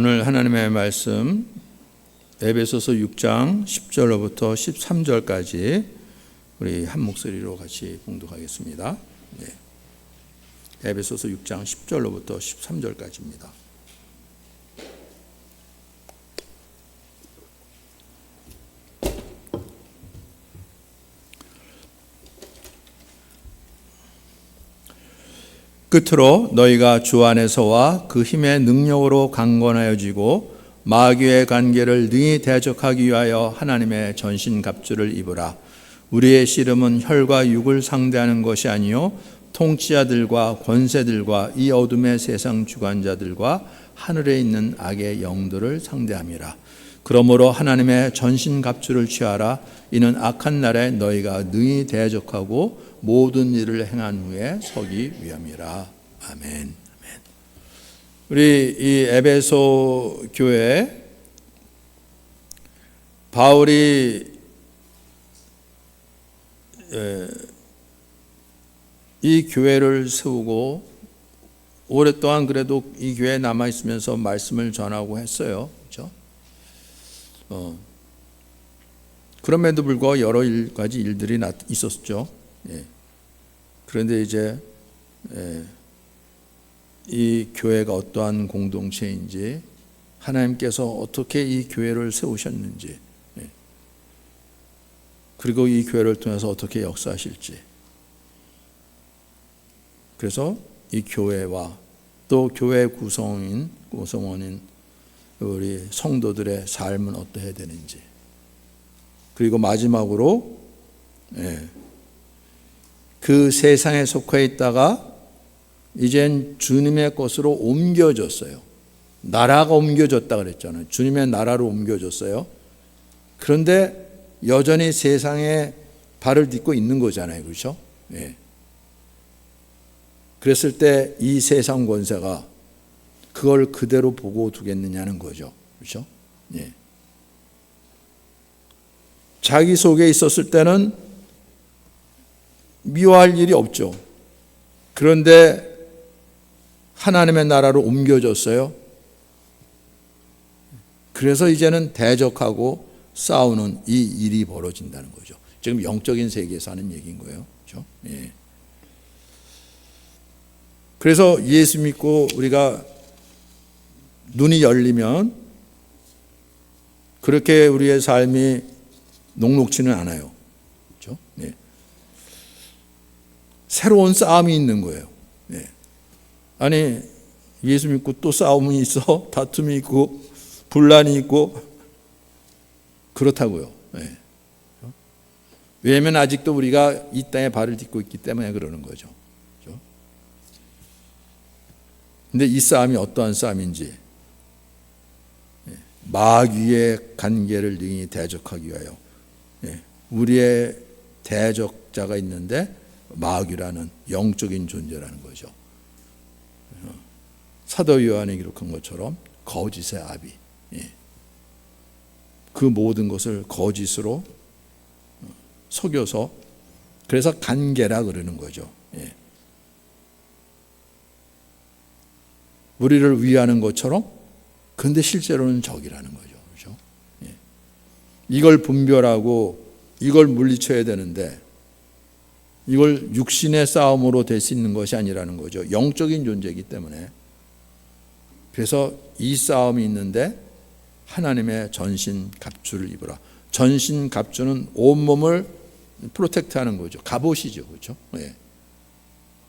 오늘 하나님의 말씀 에베소서 6장 10절로부터 13절까지 우리 한 목소리로 같이 봉독하겠습니다. 네. 에베소서 6장 10절로부터 13절까지입니다. 끝으로 너희가 주 안에서와 그 힘의 능력으로 강건하여지고 마귀의 관계를 능히 대적하기 위하여 하나님의 전신갑주를 입으라. 우리의 씨름은 혈과 육을 상대하는 것이 아니요 통치자들과 권세들과 이 어둠의 세상 주관자들과 하늘에 있는 악의 영들을 상대함이라. 그러므로 하나님의 전신갑주를 취하라. 이는 악한 날에 너희가 능히 대적하고 모든 일을 행한 후에 서기 위함이라. 아멘. 우리 이 에베소 교회 바울이 이 교회를 세우고 오랫동안 그래도 이 교회에 남아 있으면서 말씀을 전하고 했어요. 그렇죠? 그럼에도 불구하고 여러 가지 일들이 있었죠. 예. 그런데 이제 이 교회가 어떠한 공동체인지, 하나님께서 어떻게 이 교회를 세우셨는지, 그리고 이 교회를 통해서 어떻게 역사하실지, 그래서 이 교회와 또 교회 구성원인 우리 성도들의 삶은 어떠해야 되는지, 그리고 마지막으로 그 세상에 속해 있다가 이젠 주님의 것으로 옮겨졌어요. 나라가 옮겨졌다 그랬잖아요. 주님의 나라로 옮겨졌어요. 그런데 여전히 세상에 발을 딛고 있는 거잖아요. 그렇죠? 예. 그랬을 때 이 세상 권세가 그걸 그대로 보고 두겠느냐는 거죠. 그렇죠? 예. 자기 속에 있었을 때는 미워할 일이 없죠. 그런데 하나님의 나라로 옮겨졌어요. 그래서 이제는 대적하고 싸우는 이 일이 벌어진다는 거죠. 지금 영적인 세계에서 하는 얘기인 거예요. 그렇죠? 예. 그래서 예수 믿고 우리가 눈이 열리면 그렇게 우리의 삶이 녹록지는 않아요. 그렇죠? 예. 새로운 싸움이 있는 거예요. 예. 아니, 예수 믿고 또 싸움이 있어? 다툼이 있고 분란이 있고 그렇다고요. 예. 왜냐하면 아직도 우리가 이 땅에 발을 딛고 있기 때문에 그러는 거죠. 그런데 이 싸움이 어떠한 싸움인지, 마귀의 관계를 능히 대적하기 위하여 우리의 대적자가 있는데 마귀라는 영적인 존재라는 거죠. 사도 요한이 기록한 것처럼 거짓의 아비, 그 모든 것을 거짓으로 속여서, 그래서 관계라 그러는 거죠. 우리를 위하는 것처럼, 그런데 실제로는 적이라는 거죠. 그렇죠? 이걸 분별하고 이걸 물리쳐야 되는데, 이걸 육신의 싸움으로 될 수 있는 것이 아니라는 거죠. 영적인 존재이기 때문에. 그래서 이 싸움이 있는데 하나님의 전신 갑주를 입으라. 전신 갑주는 온몸을 프로텍트하는 거죠. 갑옷이죠. 그렇죠? 예.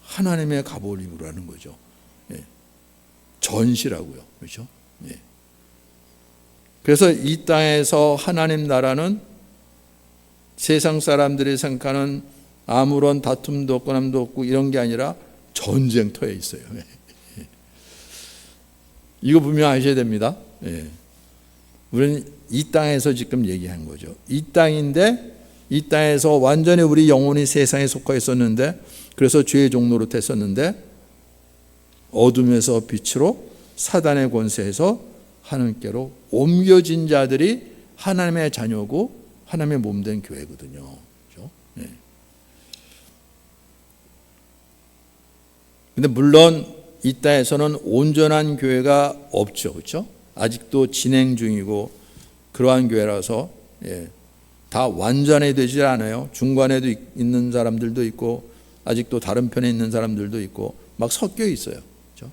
하나님의 갑옷을 입으라는 거죠. 예. 전시라고요. 그렇죠? 예. 그래서 이 땅에서 하나님 나라는 세상 사람들이 생각하는 아무런 다툼도 없고 남도 없고 이런 게 아니라 전쟁터에 있어요. 이거 분명 아셔야 됩니다. 우리는 이 땅에서 지금 얘기한 거죠. 이 땅인데, 이 땅에서 완전히 우리 영혼이 세상에 속해 있었는데, 그래서 죄의 종로로 됐었는데, 어둠에서 빛으로 사단의 권세에서 하나님께로 옮겨진 자들이 하나님의 자녀고 하나님의 몸된 교회거든요. 그런데 물론 이 땅에서는 온전한 교회가 없죠. 그렇죠? 아직도 진행 중이고 그러한 교회라서 다 완전히 되지 않아요. 중간에도 있는 사람들도 있고 아직도 다른 편에 있는 사람들도 있고 막 섞여 있어요. 그렇죠?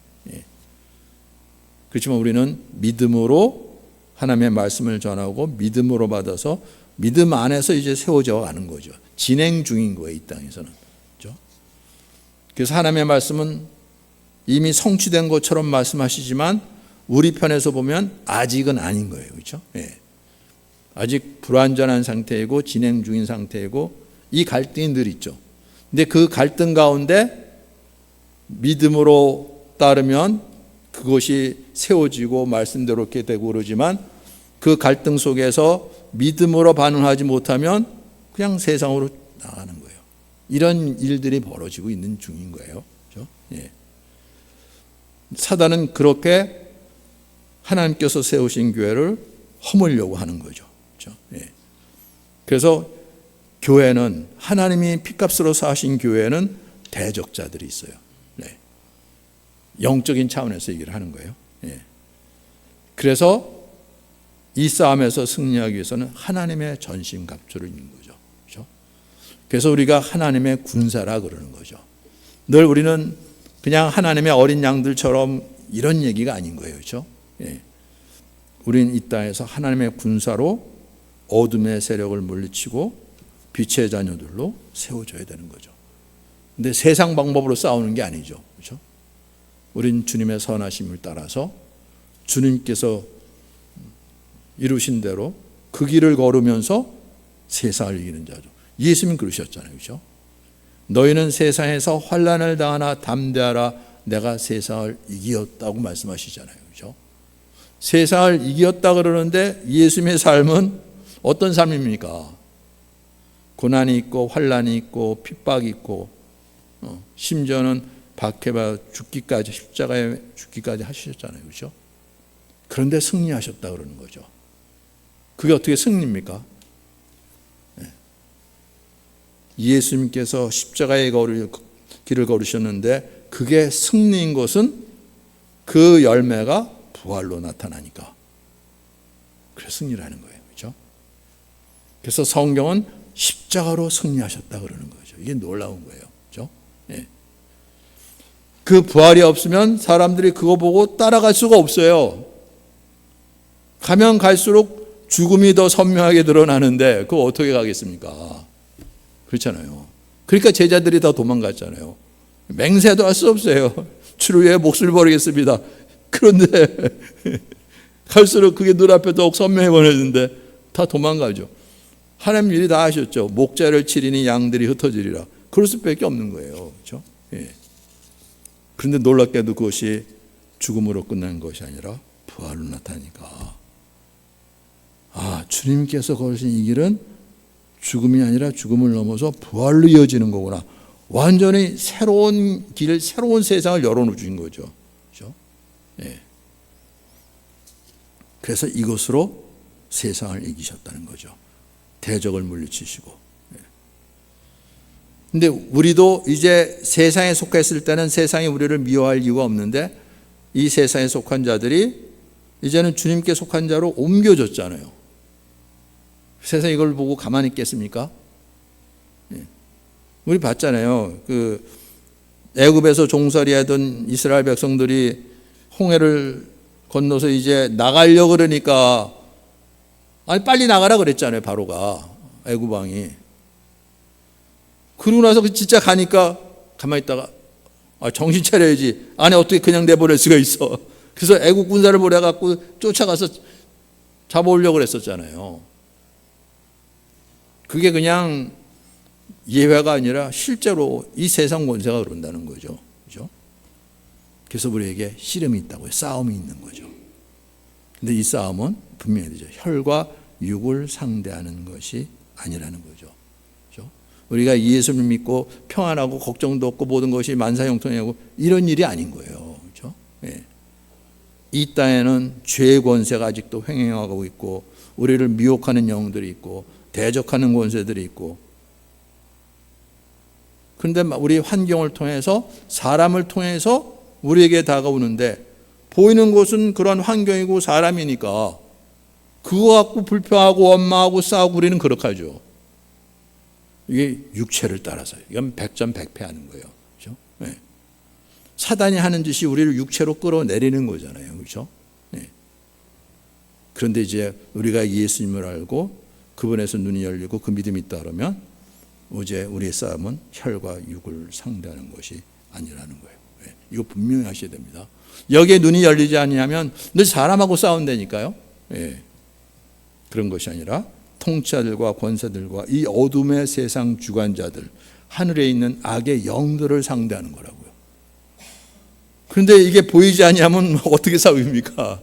그렇지만 우리는 믿음으로 하나님의 말씀을 전하고 믿음으로 받아서 믿음 안에서 이제 세워져 가는 거죠. 진행 중인 거예요, 이 땅에서는. 그렇죠? 그래서 하나님의 말씀은 이미 성취된 것처럼 말씀하시지만 우리 편에서 보면 아직은 아닌 거예요. 그렇죠? 아직 불완전한 상태이고 진행 중인 상태이고 이 갈등이 늘 있죠. 근데 그 갈등 가운데 믿음으로 따르면 그것이 세워지고 말씀대로 이렇게 되고 그러지만 그 갈등 속에서 믿음으로 반응하지 못하면 그냥 세상으로 나가는 거예요. 이런 일들이 벌어지고 있는 중인 거예요. 그렇죠? 사단은 그렇게 하나님께서 세우신 교회를 허물려고 하는 거죠. 그렇죠? 그래서 교회는 하나님이 피값으로 사신 교회는 대적자들이 있어요. 영적인 차원에서 얘기를 하는 거예요. 그래서 이 싸움에서 승리하기 위해서는 하나님의 전신갑주를 입는 거죠. 그렇죠? 그래서 우리가 하나님의 군사라 그러는 거죠. 늘 우리는 그냥 하나님의 어린 양들처럼 이런 얘기가 아닌 거예요. 그렇죠? 우리는 이 땅에서 하나님의 군사로 어둠의 세력을 물리치고 빛의 자녀들로 세워져야 되는 거죠. 근데 세상 방법으로 싸우는 게 아니죠. 그렇죠? 우린 주님의 선하심을 따라서 주님께서 이루신 대로 그 길을 걸으면서 세상을 이기는 자죠. 예수님 그러셨잖아요. 그렇죠? 너희는 세상에서 환난을 당하나 담대하라 내가 세상을 이기었다고 말씀하시잖아요. 그렇죠? 세상을 이기었다 그러는데 예수님의 삶은 어떤 삶입니까? 고난이 있고 환난이 있고 핍박이 있고 심지어는 박해받아 죽기까지 십자가에 죽기까지 하셨잖아요. 그렇죠? 그런데 승리하셨다 그러는 거죠. 그게 어떻게 승리입니까? 예수님께서 십자가의 길을 걸으셨는데 그게 승리인 것은 그 열매가 부활로 나타나니까 그래서 승리라는 거예요. 그렇죠? 그래서 성경은 십자가로 승리하셨다 그러는 거죠. 이게 놀라운 거예요. 그렇죠? 그 부활이 없으면 사람들이 그거 보고 따라갈 수가 없어요. 가면 갈수록 죽음이 더 선명하게 드러나는데 그거 어떻게 가겠습니까? 그렇잖아요. 그러니까 제자들이 다 도망갔잖아요. 맹세도 할 수 없어요. 주를 위해 목숨을 버리겠습니다. 그런데 갈수록 그게 눈앞에 더욱 선명해 보이는데 다 도망가죠. 하나님 일이 다 하셨죠. 목자를 치리니 양들이 흩어지리라. 그럴 수밖에 없는 거예요. 그렇죠? 그런데 놀랍게도 그것이 죽음으로 끝난 것이 아니라 부활로 나타나니까 주님께서 걸으신 이 길은 죽음이 아니라 죽음을 넘어서 부활로 이어지는 거구나. 완전히 새로운 길, 새로운 세상을 열어놓으신 거죠. 그렇죠? 그래서 이것으로 세상을 이기셨다는 거죠. 대적을 물리치시고. 근데 우리도 이제 세상에 속했을 때는 세상이 우리를 미워할 이유가 없는데 이 세상에 속한 자들이 이제는 주님께 속한 자로 옮겨졌잖아요. 세상이 이걸 보고 가만히 있겠습니까? 우리 봤잖아요. 그 애굽에서 종살이 하던 이스라엘 백성들이 홍해를 건너서 이제 나가려고 그러니까 빨리 나가라 그랬잖아요. 바로가 애굽 왕이. 그러고 나서 진짜 가니까 가만히 있다가 정신 차려야지. 안에 어떻게 그냥 내보낼 수가 있어. 그래서 애국 군사를 보내갖고 쫓아가서 잡아오려고 그랬었잖아요. 그게 그냥 예외가 아니라 실제로 이 세상 권세가 그런다는 거죠. 그죠? 그래서 우리에게 씨름이 있다고요. 싸움이 있는 거죠. 근데 이 싸움은 분명히 되죠. 혈과 육을 상대하는 것이 아니라는 거죠. 그죠? 우리가 예수를 믿고 평안하고 걱정도 없고 모든 것이 만사형통하고 이런 일이 아닌 거예요. 그죠? 이 땅에는 죄의 권세가 아직도 횡행하고 있고 우리를 미혹하는 영들이 있고 대적하는 권세들이 있고 그런데 우리 환경을 통해서 사람을 통해서 우리에게 다가오는데 보이는 것은 그런 환경이고 사람이니까 그거 갖고 불평하고 원망하고 싸우고 우리는 그렇게 하죠. 이게 육체를 따라서요. 이건 백전백패하는 거예요. 그렇죠? 네. 사단이 하는 짓이 우리를 육체로 끌어내리는 거잖아요. 그렇죠? 네. 그런데 이제 우리가 예수님을 알고 그분에서 눈이 열리고 그 믿음이 있다 그러면 이제 우리의 싸움은 혈과 육을 상대하는 것이 아니라는 거예요. 네. 이거 분명히 하셔야 됩니다. 여기에 눈이 열리지 않냐면 늘 사람하고 싸운다니까요. 네. 그런 것이 아니라 통치자들과 권세들과 이 어둠의 세상 주관자들, 하늘에 있는 악의 영들을 상대하는 거라고요. 그런데 이게 보이지 않냐면 어떻게 싸웁니까?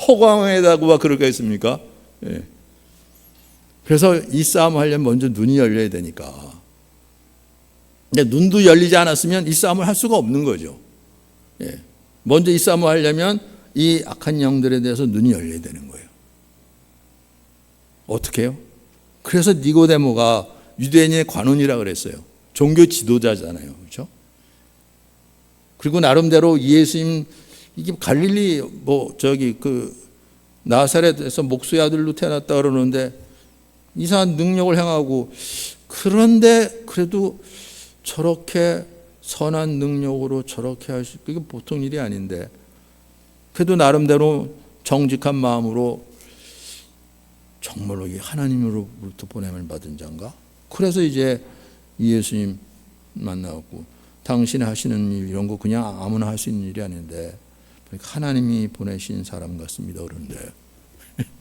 허광에다가 그럴까 했습니까? 예. 그래서 이 싸움을 하려면 먼저 눈이 열려야 되니까. 근데 눈도 열리지 않았으면 이 싸움을 할 수가 없는 거죠. 예. 먼저 이 싸움을 하려면 이 악한 영들에 대해서 눈이 열려야 되는 거예요. 어떻게 해요? 그래서 니고데모가 유대인의 관원이라 그랬어요. 종교 지도자잖아요. 그렇죠? 그리고 나름대로 예수님 이게 갈릴리 나사렛에서 목수의 아들로 태어났다 그러는데 이상한 능력을 행하고 그런데 그래도 저렇게 선한 능력으로 저렇게 할 수 이게 보통 일이 아닌데 그래도 나름대로 정직한 마음으로 정말로 하나님으로부터 보냄을 받은 자인가? 그래서 이제 예수님 만나고 당신이 하시는 일 이런 거 그냥 아무나 할 수 있는 일이 아닌데 하나님이 보내신 사람 같습니다. 그런데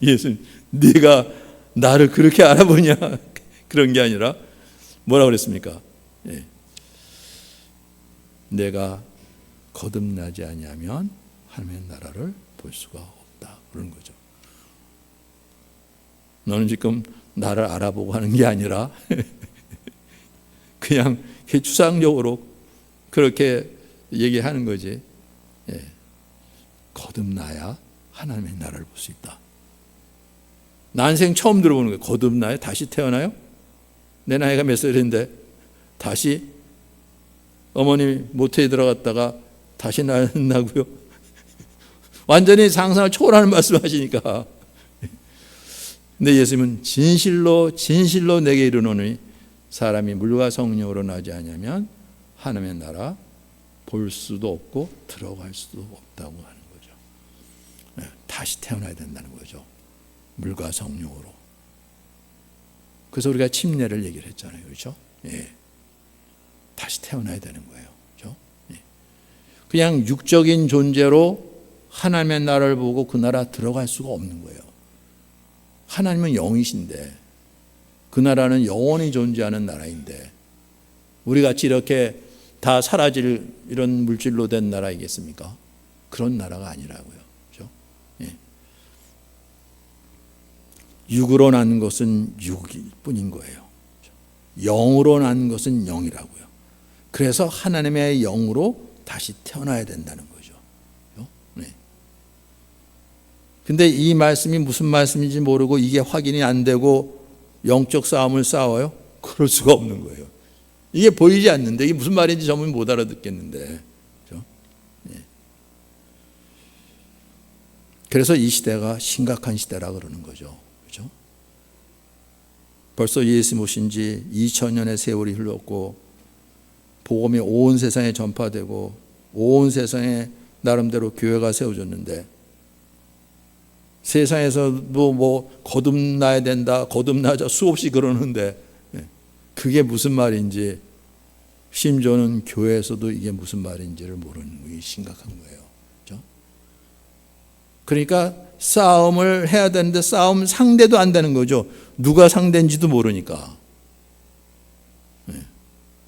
예수님 네가 나를 그렇게 알아보냐? 그런 게 아니라 뭐라고 그랬습니까? 예. 내가 거듭나지 아니하면 하나님의 나라를 볼 수가 없다. 그런 거죠. 너는 지금 나를 알아보고 하는 게 아니라 그냥 추상적으로 그렇게 얘기하는 거지. 예. 거듭나야 하나님의 나라를 볼 수 있다. 난생 처음 들어보는 거예요. 거듭나요? 다시 태어나요? 내 나이가 몇 살인데 다시 어머니 모태에 들어갔다가 다시 나고요. 완전히 상상을 초월하는 말씀하시니까. 근데 예수님은 진실로 내게 이르노니 사람이 물과 성령으로 나지 않으면 하나님의 나라 볼 수도 없고 들어갈 수도 없다고 하는 거죠. 다시 태어나야 된다는 거죠. 물과 성령으로. 그래서 우리가 침례를 얘기를 했잖아요. 그렇죠? 예. 다시 태어나야 되는 거예요. 그렇죠? 예. 그냥 육적인 존재로 하나님의 나라를 보고 그 나라 들어갈 수가 없는 거예요. 하나님은 영이신데 그 나라는 영원히 존재하는 나라인데 우리 같이 이렇게 다 사라질 이런 물질로 된 나라이겠습니까? 그런 나라가 아니라고요. 그렇죠? 예. 육으로 난 것은 육일 뿐인 거예요. 영으로 난 것은 영이라고요. 그래서 하나님의 영으로 다시 태어나야 된다는 거죠. 근데 이 말씀이 무슨 말씀인지 모르고 이게 확인이 안 되고 영적 싸움을 싸워요? 그럴 수가 없는 거예요. 이게 보이지 않는데 이게 무슨 말인지 전문 못 알아듣겠는데. 그렇죠? 예. 그래서 이 시대가 심각한 시대라 그러는 거죠. 그렇죠? 벌써 예수 오신 지 2000년의 세월이 흘렀고 복음이 온 세상에 전파되고 온 세상에 나름대로 교회가 세워졌는데 세상에서도 거듭나야 된다, 거듭나자 수없이 그러는데 그게 무슨 말인지 심지어는 교회에서도 이게 무슨 말인지를 모르는 게 심각한 거예요. 그렇죠? 그러니까 싸움을 해야 되는데 싸움 상대도 안 되는 거죠. 누가 상대인지도 모르니까.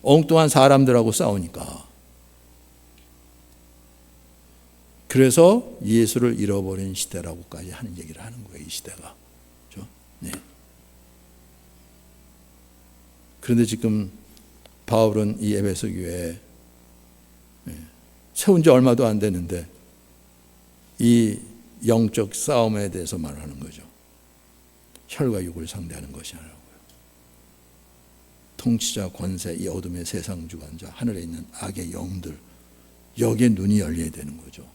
엉뚱한 사람들하고 싸우니까. 그래서 예수를 잃어버린 시대라고까지 하는 얘기를 하는 거예요. 이 시대가. 그렇죠? 네. 그런데 지금 바울은 이 에베소 교회에 세운 지 얼마도 안 되는데 이 영적 싸움에 대해서 말하는 거죠. 혈과 육을 상대하는 것이 아니라고요. 통치자, 권세, 이 어둠의 세상 주관자, 하늘에 있는 악의 영들, 여기에 눈이 열려야 되는 거죠.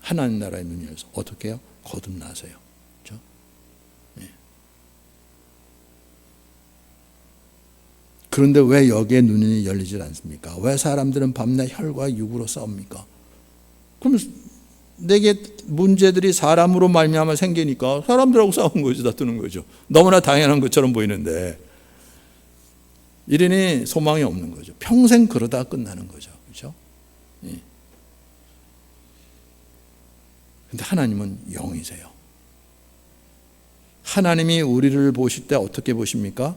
하나님 나라의 눈이 열려서 어떻게 해요? 거듭나세요. 그렇죠? 그런데 왜 여기에 눈이 열리질 않습니까? 왜 사람들은 밤낮 혈과 육으로 싸웁니까? 그럼 내게 문제들이 사람으로 말미암아 생기니까 사람들하고 싸우는 거죠. 다투는 거죠. 너무나 당연한 것처럼 보이는데 이러니 소망이 없는 거죠. 평생 그러다 끝나는 거죠. 그렇죠? 근데 하나님은 영이세요. 하나님이 우리를 보실 때 어떻게 보십니까?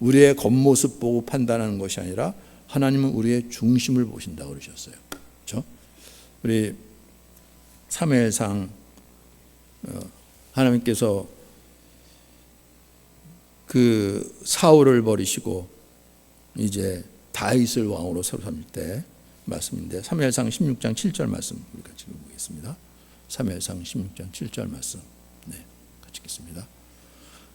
우리의 겉모습 보고 판단하는 것이 아니라 하나님은 우리의 중심을 보신다고 그러셨어요. 그렇죠? 우리 사무엘상 하나님께서 그 사울을 버리시고 이제 다윗을 왕으로 새로 삼을 때 말씀인데 사무엘상 16장 7절 말씀 우리 같이 읽어보겠습니다. 사무엘상 16장 7절 말씀 같이 읽겠습니다.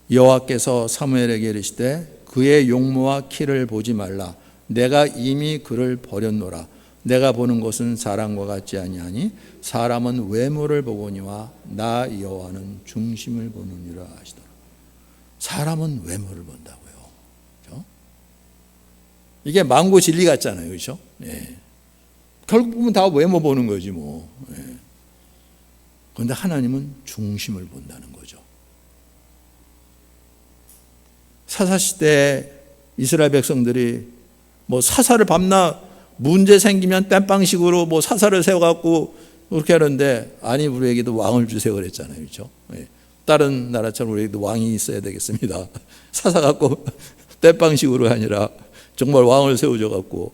여호와께서 사무엘에게 이르시되 그의 용모와 키를 보지 말라. 내가 이미 그를 버렸노라. 내가 보는 것은 사람과 같지 아니하니 사람은 외모를 보거니와 나 여호와는 중심을 보느니라 하시더라. 사람은 외모를 본다고요. 그렇죠? 이게 망고 진리 같잖아요. 그렇죠? 결국 보면 다 외모 보는 거지 뭐. 그런데 하나님은 중심을 본다는 거죠. 사사시대 이스라엘 백성들이 뭐 사사를 밤낮 문제 생기면 땜빵식으로 뭐 사사를 세워갖고 그렇게 하는데 아니 우리에게도 왕을 주세요 그랬잖아요. 그렇죠? 다른 나라처럼 우리에게도 왕이 있어야 되겠습니다. 사사 갖고 땜빵식으로 아니라 정말 왕을 세워줘갖고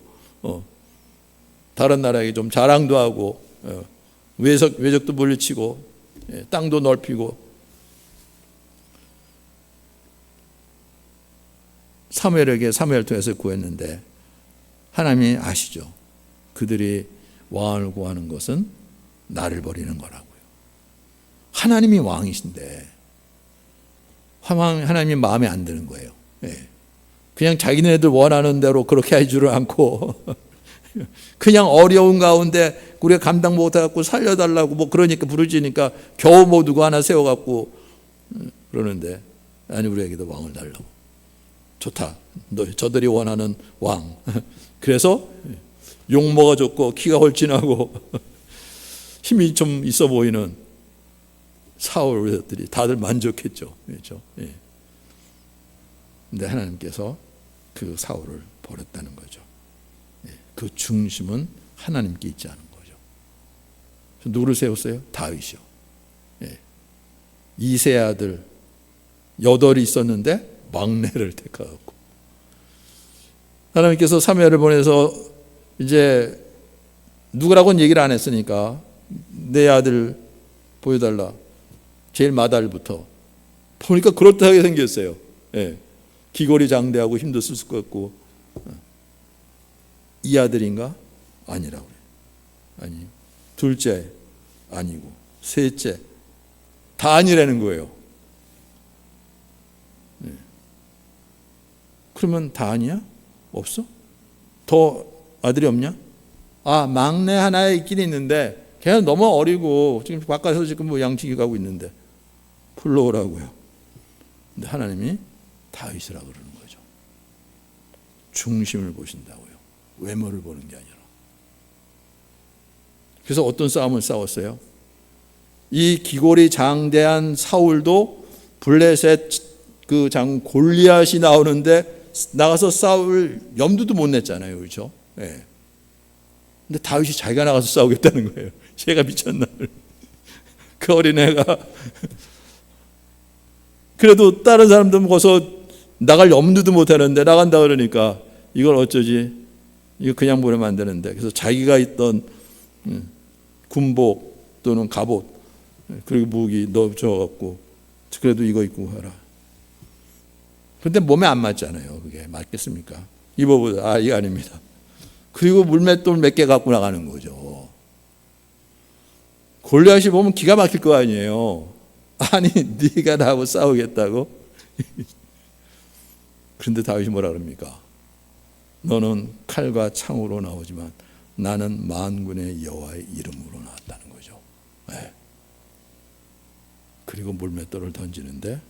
다른 나라에게 좀 자랑도 하고 외적도 물리치고 땅도 넓히고 사무엘에게 사무엘 통해서 구했는데 하나님이 아시죠. 그들이 왕을 구하는 것은 나를 버리는 거라고요. 하나님이 왕이신데 하나님이 마음에 안 드는 거예요. 그냥 자기네들 원하는 대로 그렇게 해주를 않고 그냥 어려운 가운데 우리가 감당 못해갖고 살려달라고 뭐 그러니까 부르짖으니까 겨우 뭐 누구 하나 세워갖고 그러는데 아니 우리에게도 왕을 달라고. 좋다. 저들이 원하는 왕. 그래서 용모가 좋고 키가 헐진하고 힘이 좀 있어 보이는 사울들이 다들 만족했죠. 그렇죠? 근데 하나님께서 그 사울을 버렸다는 거죠. 그 중심은 하나님께 있지 않은 거죠. 누구를 세웠어요? 다윗이요. 이세 아들 8이 있었는데 막내를 택하고 하나님께서 사무엘을 보내서 이제 누구라고는 얘기를 안 했으니까 내 아들 보여달라. 제일 맏아들부터 보니까 그럴듯하게 생겼어요. 기골이 장대하고 힘도 쓸 것 같고 이 아들인가? 아니라고 그래요. 아니 둘째 아니고 셋째 다 아니라는 거예요. 그러면 다 아니야? 없어? 더 아들이 없냐? 아 막내 하나에 있긴 있는데 걔는 너무 어리고 지금 바깥에서 지금 뭐 양치기 가고 있는데 불러오라고요. 근데 하나님이 다윗이라고 그러는 거죠. 중심을 보신다고요. 외모를 보는 게 아니라. 그래서 어떤 싸움을 싸웠어요? 이 기골이 장대한 사울도 블레셋 그 장 골리앗이 나오는데 나가서 싸울 염두도 못 냈잖아요. 그렇죠? 근데 다윗이 자기가 나가서 싸우겠다는 거예요. 쟤가 미쳤나. 그 어린애가 그래도 다른 사람들은 거기서 나갈 염두도 못 하는데 나간다 그러니까 이걸 어쩌지? 이거 그냥 보내면 안 되는데. 그래서 자기가 있던 군복 또는 갑옷 그리고 무기 넣어줘갖고 그래도 이거 입고 가라. 그런데 몸에 안 맞잖아요. 그게 맞겠습니까? 입어보자. 아, 이거 아닙니다. 그리고 물맷돌 몇 개 갖고 나가는 거죠. 골리앗이 보면 기가 막힐 거 아니에요. 아니 네가 나하고 싸우겠다고? 그런데 다윗이 뭐라 그럽니까? 너는 칼과 창으로 나오지만 나는 만군의 여호와의 이름으로 나왔다는 거죠. 그리고 물맷돌을 던지는데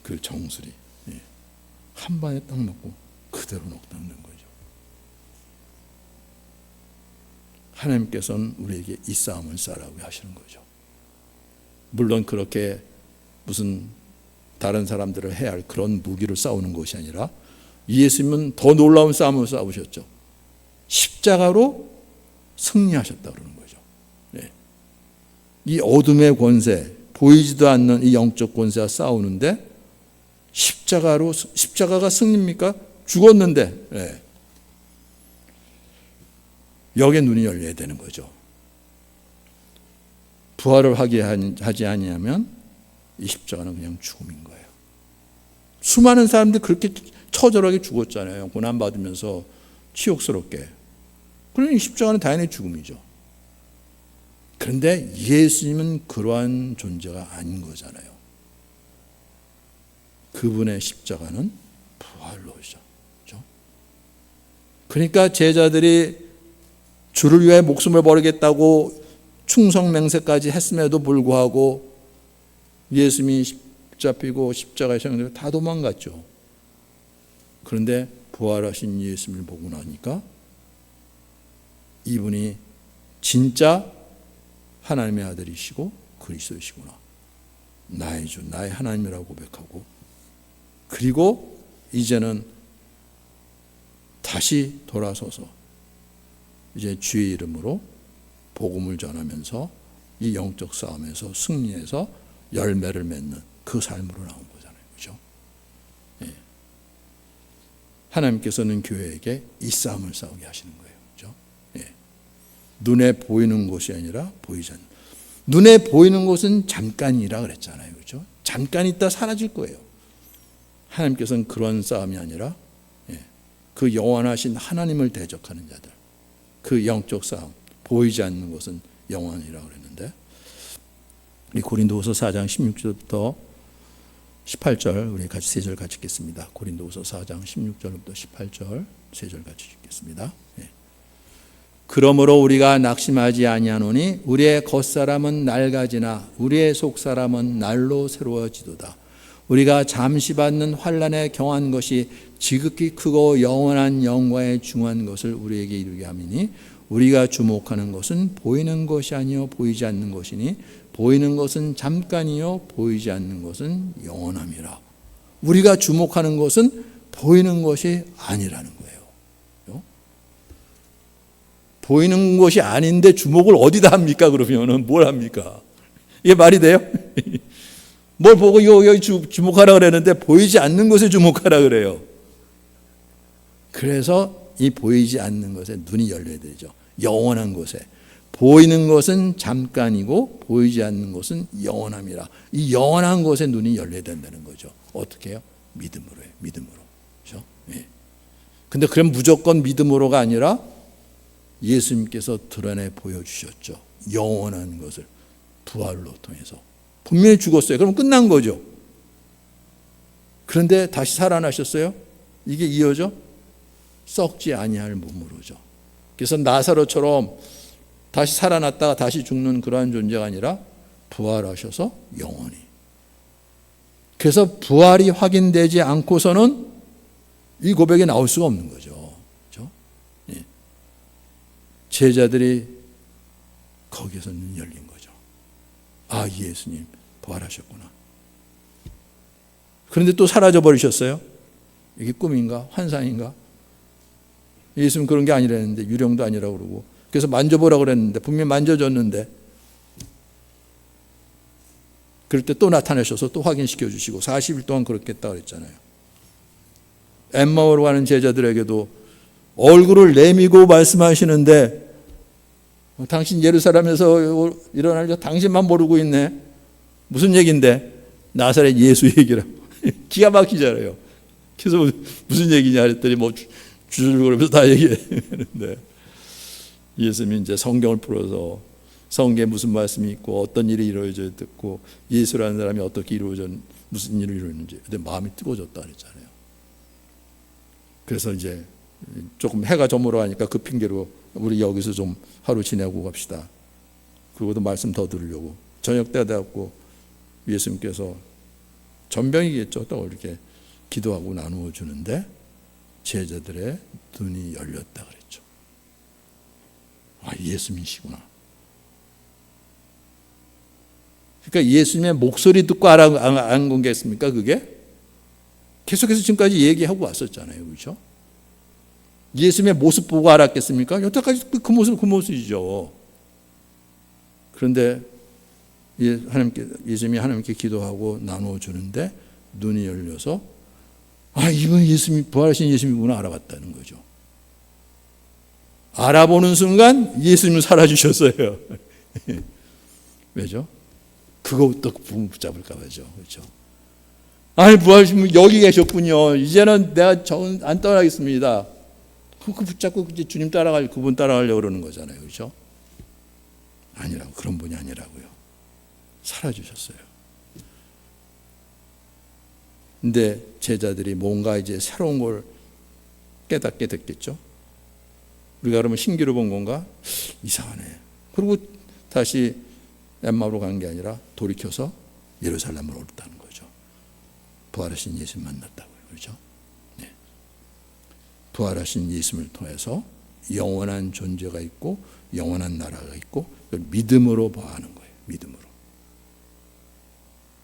그 정수리 한 방에 딱 맞고 그대로 녹닥는 거죠. 하나님께서는 우리에게 이 싸움을 싸라고 하시는 거죠. 물론 그렇게 무슨 다른 사람들을 해야 할 그런 무기를 싸우는 것이 아니라 예수님은 더 놀라운 싸움을 싸우셨죠. 십자가로 승리하셨다 그러는 거죠. 이 어둠의 권세, 보이지도 않는 이 영적 권세와 싸우는데 십자가가 승리입니까? 죽었는데 여기에 눈이 열려야 되는 거죠. 부활을 하지 아니하면 이 십자가는 그냥 죽음인 거예요. 수많은 사람들이 그렇게 처절하게 죽었잖아요. 고난받으면서 치욕스럽게. 그러니 십자가는 당연히 죽음이죠. 그런데 예수님은 그러한 존재가 아닌 거잖아요. 그분의 십자가는 부활로죠. 그러니까 제자들이 주를 위해 목숨을 버리겠다고 충성맹세까지 했음에도 불구하고 예수님이 잡히고 십자가에 생명되고 다 도망갔죠. 그런데 부활하신 예수님을 보고 나니까 이분이 진짜 하나님의 아들이시고 그리스도이시구나. 나의 주, 나의 하나님이라고 고백하고 그리고 이제는 다시 돌아서서 이제 주의 이름으로 복음을 전하면서 이 영적 싸움에서 승리해서 열매를 맺는 그 삶으로 나온 거잖아요. 그렇죠? 하나님께서는 교회에게 이 싸움을 싸우게 하시는 거예요. 그렇죠? 눈에 보이는 것이 아니라 보이지 않는. 눈에 보이는 것은 잠깐이라 그랬잖아요. 그렇죠? 잠깐 있다 사라질 거예요. 하나님께서는 그런 싸움이 아니라 그 영원하신 하나님을 대적하는 자들, 그 영적 싸움, 보이지 않는 것은 영원이라고 그랬는데 우리 고린도후서 4장 16절부터 18절 우리 같이 세 절 같이 읽겠습니다. 고린도후서 4장 16절부터 18절 세 절 같이 읽겠습니다. 그러므로 우리가 낙심하지 아니하노니 우리의 겉사람은 낡아지나 우리의 속사람은 날로 새로워지도다. 우리가 잠시 받는 환난에 경한 것이 지극히 크고 영원한 영광에 중한 것을 우리에게 이루게 함이니 우리가 주목하는 것은 보이는 것이 아니요 보이지 않는 것이니 보이는 것은 잠깐이요 보이지 않는 것은 영원함이라. 우리가 주목하는 것은 보이는 것이 아니라는 거예요. 보이는 것이 아닌데 주목을 어디다 합니까? 그러면은 뭘 합니까? 이게 말이 돼요? 뭘 보고 여기 주목하라 그랬는데 보이지 않는 것에 주목하라 그래요. 그래서 이 보이지 않는 것에 눈이 열려야 되죠. 영원한 것에. 보이는 것은 잠깐이고 보이지 않는 것은 영원함이라. 이 영원한 것에 눈이 열려야 된다는 거죠. 어떻게 해요? 믿음으로 해요. 믿음으로. 그렇죠? 근데 그럼 무조건 믿음으로가 아니라 예수님께서 드러내 보여주셨죠. 영원한 것을 부활로 통해서. 분명히 죽었어요. 그럼 끝난 거죠. 그런데 다시 살아나셨어요. 이게 이어져? 썩지 아니할 몸으로죠. 그래서 나사로처럼 다시 살아났다가 다시 죽는 그러한 존재가 아니라 부활하셔서 영원히. 그래서 부활이 확인되지 않고서는 이 고백이 나올 수가 없는 거죠. 그렇죠? 제자들이 거기에서 눈이 열린 거죠. 아, 예수님 부활하셨구나. 그런데 또 사라져 버리셨어요. 이게 꿈인가 환상인가? 예수님 그런 게 아니라는데 유령도 아니라고 그러고 그래서 만져보라고 그랬는데 분명히 만져줬는데 그럴 때 또 나타나셔서 또 확인시켜 주시고 40일 동안 그렇게 했다고 그랬잖아요. 엠마오로 가는 제자들에게도 얼굴을 내미고 말씀하시는데 당신 예루살렘에서 일어날 때 당신만 모르고 있네. 무슨 얘기인데? 나사렛 예수 얘기라고. 기가 막히잖아요. 그래서 무슨 얘기냐 했더니 뭐 주줄거리면서 다 얘기했는데 예수님이 이제 성경을 풀어서 성경에 무슨 말씀이 있고 어떤 일이 이루어져야 됐고 예수라는 사람이 어떻게 무슨 일을 이루었는지 근데 마음이 뜨거워졌다 그랬잖아요. 그래서 이제 조금 해가 저물어 가니까 그 핑계로 우리 여기서 좀 하루 지내고 갑시다. 그리고도 말씀 더 들으려고 저녁 때 되었고 예수님께서 전병이겠죠. 또 이렇게 기도하고 나누어 주는데 제자들의 눈이 열렸다 그랬죠. 아, 예수님이시구나. 그러니까 예수님의 목소리 듣고 안 건겠습니까? 그게 계속해서 지금까지 얘기하고 왔었잖아요, 그렇죠? 예수님의 모습 보고 알았겠습니까? 여태까지 그 모습이죠. 그런데 예수님이 하나님께 기도하고 나누어 주는데 눈이 열려서 아, 이건 예수님, 부활하신 예수님이구나 알아봤다는 거죠. 알아보는 순간 예수님은 사라지셨어요. 왜죠? 그거부터 붙잡을까 봐죠. 그렇죠? 아니, 부활하신 분 여기 계셨군요. 이제는 내가 안 떠나겠습니다. 그 붙잡고 이제 주님 그분 따라가려고 그러는 거잖아요. 그렇죠? 아니라고, 그런 분이 아니라고요. 사라지셨어요. 근데 제자들이 뭔가 이제 새로운 걸 깨닫게 됐겠죠. 우리가 그러면 신기로 본 건가? 이상하네. 그리고 다시 엠마오로 간 게 아니라 돌이켜서 예루살렘으로 올랐다는 거죠. 부활하신 예수님 만났다고요. 그렇죠? 네. 부활하신 예수님을 통해서 영원한 존재가 있고 영원한 나라가 있고 그걸 믿음으로 봐야 하는 거예요. 믿음으로.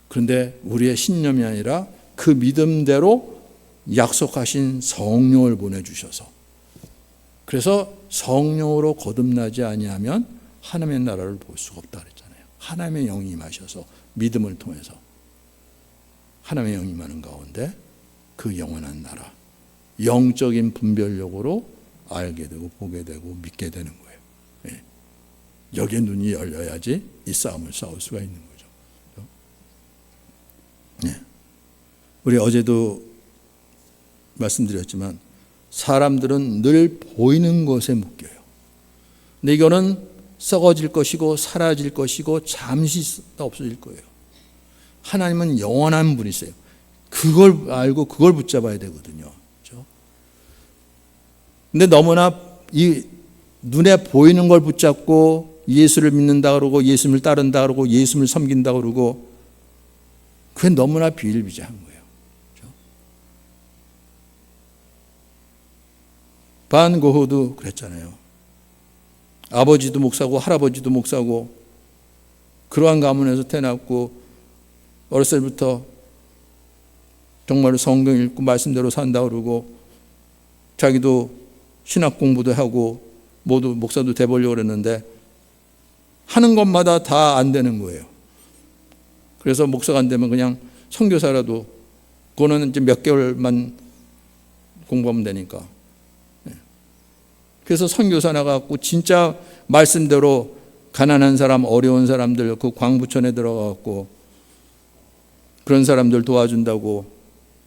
그런데 우리의 신념이 아니라 그 믿음대로 약속하신 성령을 보내주셔서 그래서 성령으로 거듭나지 아니하면 하나님의 나라를 볼 수가 없다 그랬잖아요. 하나님의 영이 임하셔서 믿음을 통해서 하나님의 영이 임하는 가운데 그 영원한 나라, 영적인 분별력으로 알게 되고 보게 되고 믿게 되는 거예요. 네. 여기에 눈이 열려야지 이 싸움을 싸울 수가 있는 거죠. 네. 우리 어제도 말씀드렸지만 사람들은 늘 보이는 것에 묶여요. 근데 이거는 썩어질 것이고 사라질 것이고 잠시 없어질 거예요. 하나님은 영원한 분이세요. 그걸 알고 그걸 붙잡아야 되거든요. 그렇죠? 근데 너무나 이 눈에 보이는 걸 붙잡고 예수를 믿는다 그러고 예수님을 따른다 그러고 예수님을 섬긴다 그러고 그게 너무나 비일비재한 거예요. 그렇죠? 반 고흐도 그랬잖아요. 아버지도 목사고 할아버지도 목사고 그러한 가문에서 태어났고 어렸을 때부터 정말 성경 읽고 말씀대로 산다 그러고 자기도 신학 공부도 하고 모두 목사도 돼보려고 그랬는데 하는 것마다 다 안 되는 거예요. 그래서 목사가 안 되면 그냥 선교사라도 그거는 이제 몇 개월만 공부하면 되니까. 그래서 선교사 나가고 진짜 말씀대로 가난한 사람, 어려운 사람들 그 광부촌에 들어가고 그런 사람들 도와준다고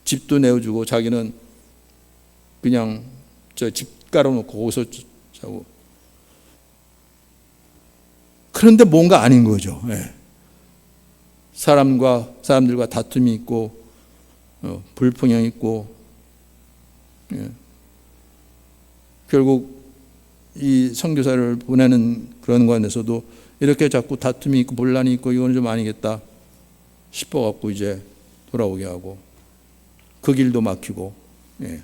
집도 내어주고 자기는 그냥 저 집 깔아놓고 거기서 자고. 그런데 뭔가 아닌 거죠. 예. 사람들과 다툼이 있고 불평이 있고 예. 결국 이 선교사를 보내는 그런 관에서도 이렇게 자꾸 다툼이 있고 분란이 있고 이건 좀 아니겠다 싶어갖고 이제 돌아오게 하고 그 길도 막히고 예.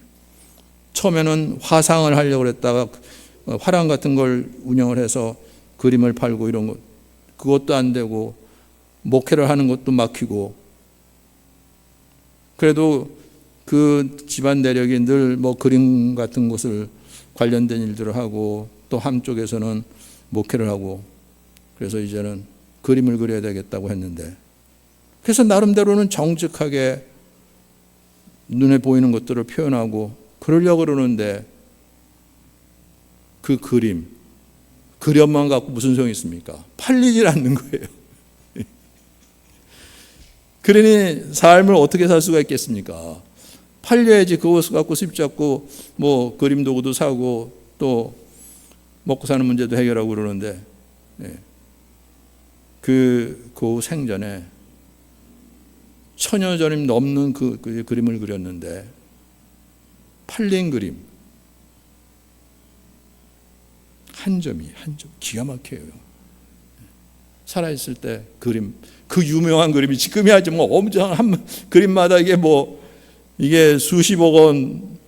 처음에는 화상을 하려고 했다가 화랑 같은 걸 운영을 해서 그림을 팔고 이런 것 그것도 안 되고 목회를 하는 것도 막히고 그래도 그 집안 내력이 늘 뭐 그림 같은 것을 관련된 일들을 하고 또 한쪽에서는 목회를 하고 그래서 이제는 그림을 그려야 되겠다고 했는데 그래서 나름대로는 정직하게 눈에 보이는 것들을 표현하고 그러려고 그러는데 그 그림만 갖고 무슨 소용이 있습니까? 팔리질 않는 거예요. 그러니 삶을 어떻게 살 수가 있겠습니까? 팔려야지 그것을 갖고 수입 잡고 뭐 그림 도구도 사고 또 먹고 사는 문제도 해결하고 그러는데 그 생전에 1000여 전이 넘는 그 그림을 그렸는데 팔린 그림 한 점 기가 막혀요. 살아있을 때 그림, 그 유명한 그림이 지금이야 뭐 엄청 한 그림마다 이게 수십억 원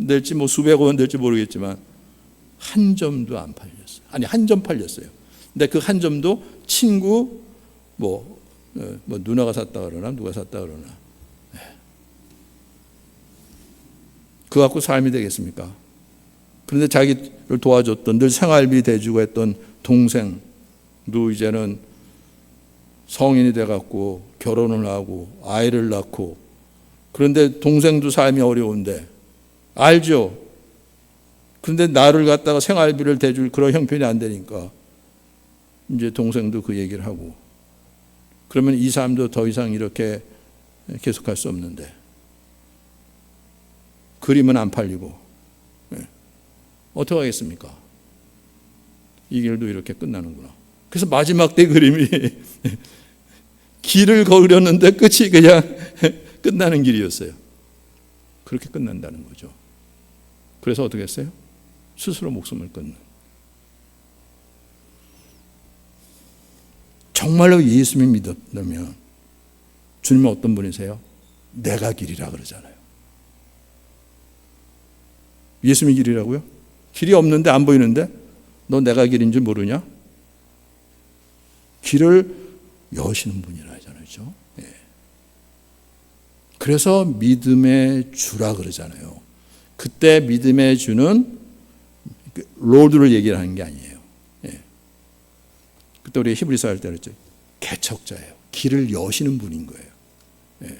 될지 뭐 수백억 원 될지 모르겠지만 한 점도 안 팔렸어요. 아니 한 점 팔렸어요. 근데 그 한 점도 친구 뭐 누나가 샀다 그러나 누가 샀다 그러나 그거 갖고 삶이 되겠습니까? 그런데 자기를 도와줬던 늘 생활비 대주고 했던 동생도 이제는 성인이 돼갖고 결혼을 하고 아이를 낳고, 그런데 동생도 삶이 어려운데 알죠. 그런데 나를 갖다가 생활비를 대줄 그런 형편이 안 되니까 이제 동생도 그 얘기를 하고, 그러면 이 삶도 더 이상 이렇게 계속할 수 없는데 그림은 안 팔리고 어떻게 하겠습니까? 이 길도 이렇게 끝나는구나. 그래서 마지막 때 그림이 길을 걸으려는데 끝이 그냥 끝나는 길이었어요. 그렇게 끝난다는 거죠. 그래서 어떻게 했어요? 스스로 목숨을 끊는. 정말로 예수님 믿었다면 주님은 어떤 분이세요? 내가 길이라 그러잖아요. 예수님이 길이라고요? 길이 없는데 안 보이는데 너 내가 길인 줄 모르냐? 길을 여시는 분이라 하잖아요. 그렇죠? 예. 그래서 믿음의 주라 그러잖아요. 그때 믿음의 주는 로드를 얘기하는 게 아니에요. 예. 그때 우리 히브리서 할 때 그랬죠. 개척자예요. 길을 여시는 분인 거예요. 예.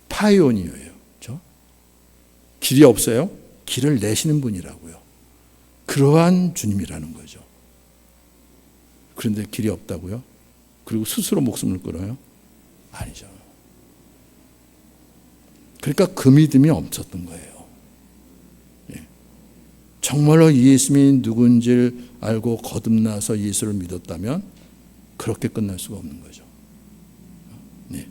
파이오니어예요. 그렇죠? 길이 없어요? 길을 내시는 분이라고요. 그러한 주님이라는 거죠. 그런데 길이 없다고요? 그리고 스스로 목숨을 끊어요? 아니죠. 그러니까 그 믿음이 없었던 거예요. 예. 정말로 예수님이 누군지를 알고 거듭나서 예수를 믿었다면 그렇게 끝날 수가 없는 거죠. 네.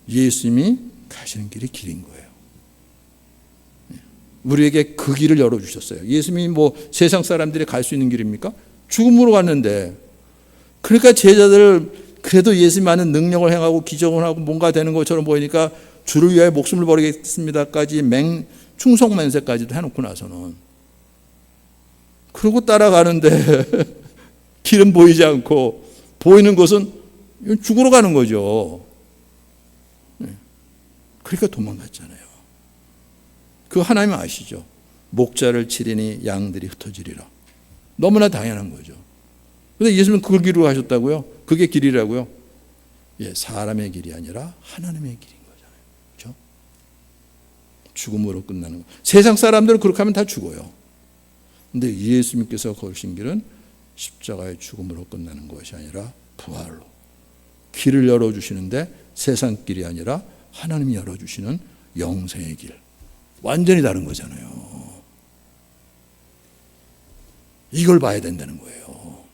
예수님이 가시는 길이 길인 거예요. 우리에게 그 길을 열어주셨어요. 예수님이 뭐 세상 사람들이 갈 수 있는 길입니까? 죽음으로 갔는데, 그러니까 제자들 그래도 예수님 하는 능력을 행하고 기적을 하고 뭔가 되는 것처럼 보이니까 주를 위하여 목숨을 버리겠습니다까지 충성맹세까지도 해놓고 나서는, 그러고 따라가는데 길은 보이지 않고 보이는 것은 죽으러 가는 거죠. 그러니까 도망갔잖아요. 그 하나님 아시죠? 목자를 치리니 양들이 흩어지리라. 너무나 당연한 거죠. 그런데 예수님은 그 길로 가셨다고요? 그게 길이라고요? 예, 사람의 길이 아니라 하나님의 길인 거잖아요. 그렇죠? 죽음으로 끝나는 거. 세상 사람들은 그렇게 하면 다 죽어요. 그런데 예수님께서 걸으신 길은 십자가의 죽음으로 끝나는 것이 아니라 부활로. 길을 열어주시는데 세상 길이 아니라 하나님이 열어주시는 영생의 길. 완전히 다른 거잖아요. 이걸 봐야 된다는 거예요.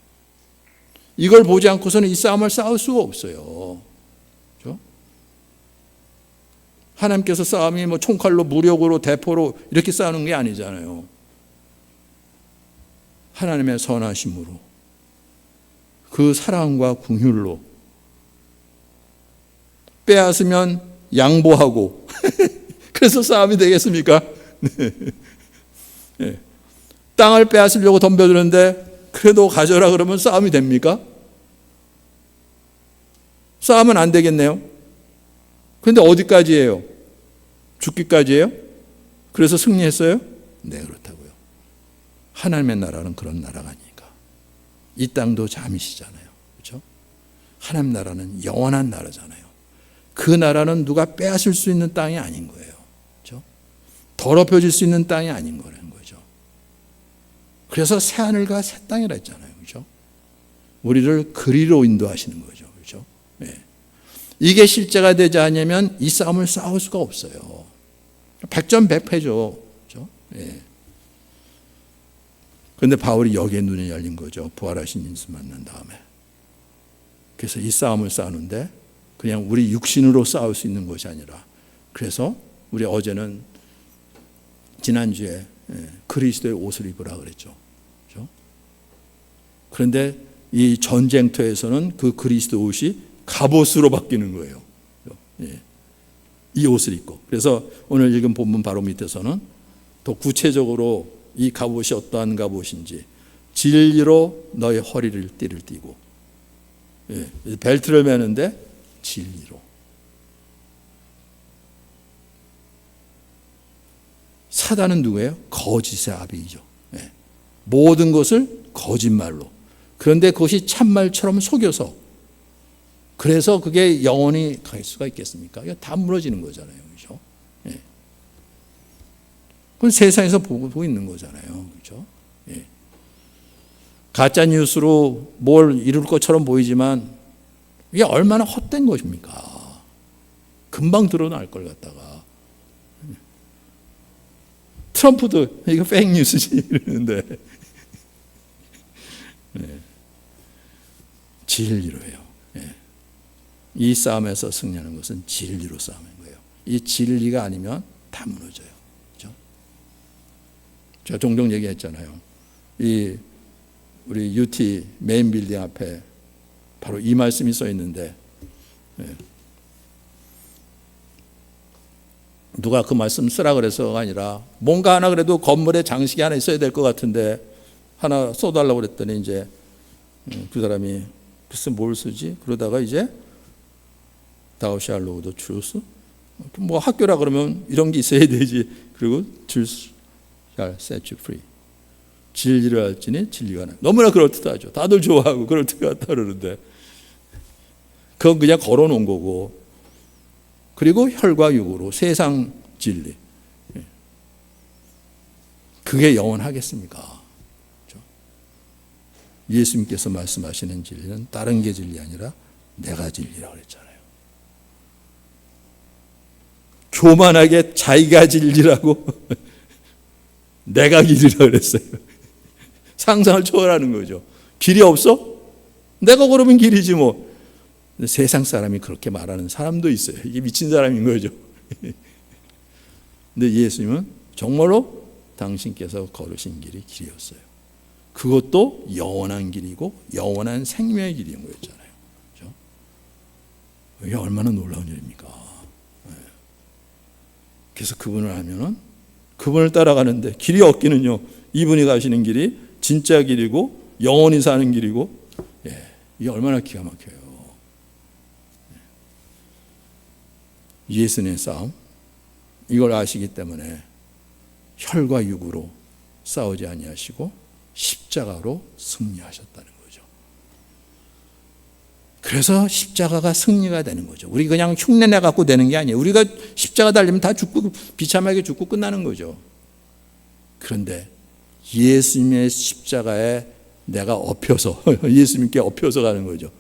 이걸 보지 않고서는 이 싸움을 싸울 수가 없어요. 그렇죠? 하나님께서 싸움이 뭐 총칼로 무력으로 대포로 이렇게 싸우는 게 아니잖아요. 하나님의 선하심으로, 그 사랑과 긍휼로, 빼앗으면 양보하고 그래서 싸움이 되겠습니까? 네. 땅을 빼앗으려고 덤벼드는데 그래도 가져라 그러면 싸움이 됩니까? 싸움은 안 되겠네요. 그런데 어디까지예요? 죽기까지예요? 그래서 승리했어요? 네, 그렇다고요. 하나님의 나라는 그런 나라가 아니니까. 이 땅도 잠시잖아요. 그렇죠? 하나님 나라는 영원한 나라잖아요. 그 나라는 누가 빼앗을 수 있는 땅이 아닌 거예요. 그렇죠? 더럽혀질 수 있는 땅이 아닌 거라는 거죠. 그래서 새하늘과 새 땅이라 했잖아요. 그렇죠? 우리를 그리로 인도하시는 거죠. 그렇죠? 네. 이게 실제가 되지 않으면 이 싸움을 싸울 수가 없어요. 백전백패죠. 그렇죠? 네. 그런데 바울이 여기에 눈이 열린 거죠. 부활하신 예수 만난 다음에. 그래서 이 싸움을 싸우는데 그냥 우리 육신으로 싸울 수 있는 것이 아니라, 그래서 우리 어제는 지난주에 그리스도의 옷을 입으라 그랬죠. 그렇죠? 그런데 이 전쟁터에서는 그 그리스도 옷이 갑옷으로 바뀌는 거예요. 예. 이 옷을 입고. 그래서 오늘 읽은 본문 바로 밑에서는 더 구체적으로 이 갑옷이 어떠한 갑옷인지, 진리로 너의 허리를 띠를 띠고, 예. 벨트를 매는데 진리로. 사단은 누구예요? 거짓의 아비이죠. 예. 모든 것을 거짓말로. 그런데 그것이 참말처럼 속여서, 그래서 그게 영원히 갈 수가 있겠습니까? 이거 다 무너지는 거잖아요. 그렇죠? 예. 그건 세상에서 보고 있는 거잖아요. 그렇죠? 예. 가짜 뉴스로 뭘 이룰 것처럼 보이지만 이게 얼마나 헛된 것입니까? 금방 드러날 걸 갖다가. 트럼프도 이거 페이크 뉴스지 이러는데. 네. 진리로요. 네. 이 싸움에서 승리하는 것은 진리로 싸우는 거예요. 이 진리가 아니면 다 무너져요. 그렇죠? 제가 종종 얘기했잖아요. 이 우리 UT 메인 빌딩 앞에 바로 이 말씀이 써 있는데, 네. 누가 그 말씀 쓰라 그래서가 아니라 뭔가 하나 그래도 건물에 장식이 하나 있어야 될 것 같은데 하나 써달라고 그랬더니 이제 그 사람이 글쎄 뭘 쓰지? 그러다가 이제 Thou shalt know the truth. 뭐 학교라 그러면 이런 게 있어야 되지. 그리고 Truth shall set you free. 진리를 알지니 진리가 나. 너무나 그럴듯하죠. 다들 좋아하고 그럴듯하다 그러는데 그건 그냥 걸어놓은 거고. 그리고 혈과 육으로 세상 진리. 그게 영원하겠습니까? 그렇죠? 예수님께서 말씀하시는 진리는 다른 게 진리 아니라 내가 진리라고 그랬잖아요. 교만하게 자기가 진리라고 내가 길이라고 그랬어요. 상상을 초월하는 거죠. 길이 없어? 내가 걸으면 길이지 뭐. 세상 사람이 그렇게 말하는 사람도 있어요. 이게 미친 사람인 거죠. 근데 예수님은 정말로 당신께서 걸으신 길이 길이었어요. 그것도 영원한 길이고 영원한 생명의 길인 거였잖아요. 그렇죠? 이게 얼마나 놀라운 일입니까? 그래서 그분을 알면은 그분을 따라가는데 길이 없기는요. 이분이 가시는 길이 진짜 길이고 영원히 사는 길이고, 이게 얼마나 기가 막혀요. 예수님의 싸움, 이걸 아시기 때문에 혈과 육으로 싸우지 아니하시고 십자가로 승리하셨다는 거죠. 그래서 십자가가 승리가 되는 거죠. 우리 그냥 흉내내 갖고 되는 게 아니에요. 우리가 십자가 달리면 다 죽고 비참하게 죽고 끝나는 거죠. 그런데 예수님의 십자가에 내가 엎혀서 예수님께 엎혀서 가는 거죠.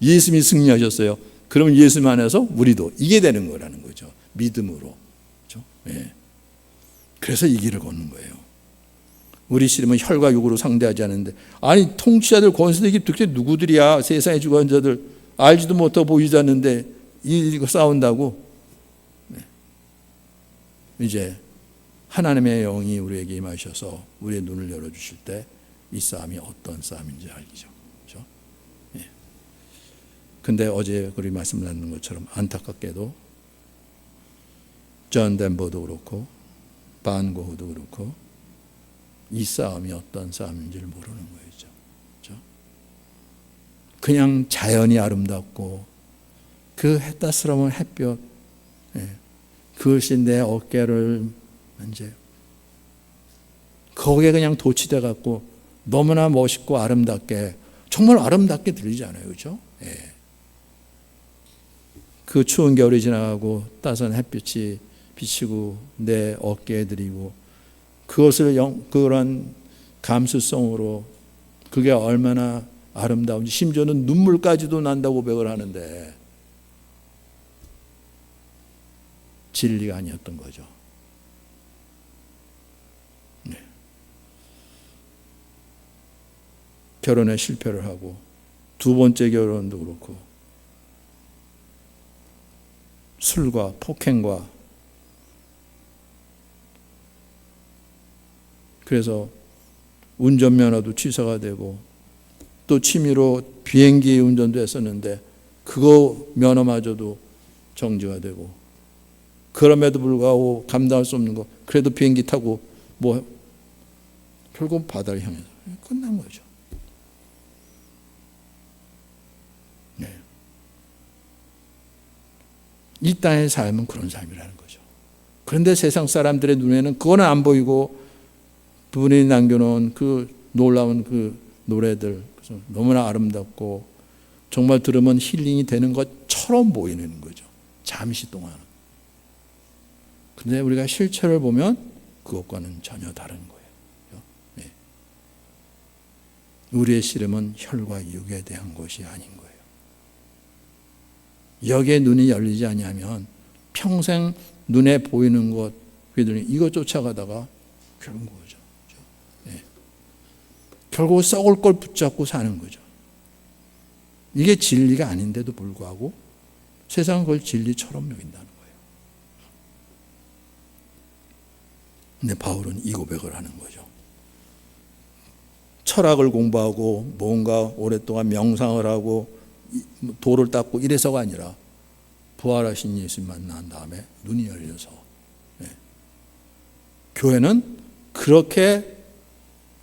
예수님이 승리하셨어요. 그러면 예수님 안에서 우리도 이게 되는 거라는 거죠. 믿음으로. 그렇죠? 예. 그래서 이 길을 걷는 거예요. 우리 씨름은 혈과 육으로 상대하지 않는데, 아니 통치자들 권세들 이게 도대체 누구들이야? 세상의 주관자들 알지도 못하고 보이지 않는데 이거 싸운다고. 네. 이제 하나님의 영이 우리에게 임하셔서 우리의 눈을 열어주실 때 이 싸움이 어떤 싸움인지 알죠. 그렇죠? 예. 근데 어제 우리 말씀 나눈 것처럼 안타깝게도 존 덴버도 그렇고 반 고흐도 그렇고 이 싸움이 어떤 싸움인지를 모르는 거죠. 그렇죠? 그냥 자연이 아름답고 그 따스러운 햇볕, 그것이 내 어깨를 만져요. 거기에 그냥 도취돼 갖고 너무나 멋있고 아름답게, 정말 아름답게 들리잖아요. 그렇죠? 예. 그 추운 겨울이 지나가고 따스한 햇빛이 비치고 내 어깨에 들이고 그것을 그런 감수성으로 그게 얼마나 아름다운지, 심지어는 눈물까지도 난다고 고백을 하는데 진리가 아니었던 거죠. 네. 결혼에 실패를 하고 두 번째 결혼도 그렇고 술과 폭행과, 그래서 운전면허도 취소가 되고 또 취미로 비행기 운전도 했었는데 그거 면허마저도 정지가 되고, 그럼에도 불구하고 감당할 수 없는 거, 그래도 비행기 타고 뭐 결국 바다를 향해서 끝난 거죠. 네. 이 땅의 삶은 그런 삶이라는 거죠. 그런데 세상 사람들의 눈에는 그거는 안 보이고, 그분이 남겨놓은 그 놀라운 그 노래들, 너무나 아름답고 정말 들으면 힐링이 되는 것처럼 보이는 거죠. 잠시 동안. 그런데 우리가 실체를 보면 그것과는 전혀 다른 거예요. 네. 우리의 씨름은 혈과 육에 대한 것이 아닌 거예요. 여기에 눈이 열리지 않으면 평생 눈에 보이는 것, 이거 쫓아가다가 결국 거죠. 네. 결국 썩을 걸 붙잡고 사는 거죠. 이게 진리가 아닌데도 불구하고 세상은 그걸 진리처럼 여긴다는 거예요. 근데 바울은 이 고백을 하는 거죠. 철학을 공부하고 뭔가 오랫동안 명상을 하고 도를 닦고 이래서가 아니라 부활하신 예수님 만난 다음에 눈이 열려서, 네. 교회는 그렇게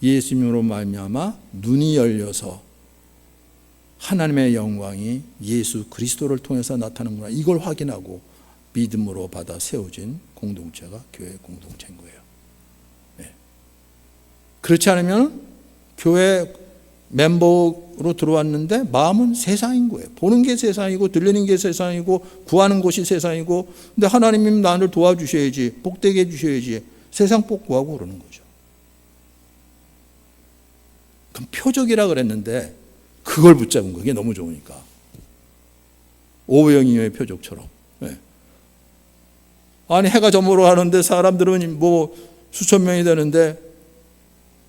예수님으로 말미암아 눈이 열려서 하나님의 영광이 예수 그리스도를 통해서 나타나는구나, 이걸 확인하고 믿음으로 받아 세워진 공동체가 교회 공동체인 거예요. 네. 그렇지 않으면 교회 멤버로 들어왔는데 마음은 세상인 거예요. 보는 게 세상이고 들리는 게 세상이고 구하는 곳이 세상이고, 근데 하나님이 나를 도와주셔야지, 복되게 해주셔야지 세상 복 구하고 그러는 거죠. 그럼 표적이라 그랬는데 그걸 붙잡은 거, 이게 너무 좋으니까. 오병이어의 표적처럼. 네. 아니 해가 저물어 가는데 사람들은 뭐 수천 명이 되는데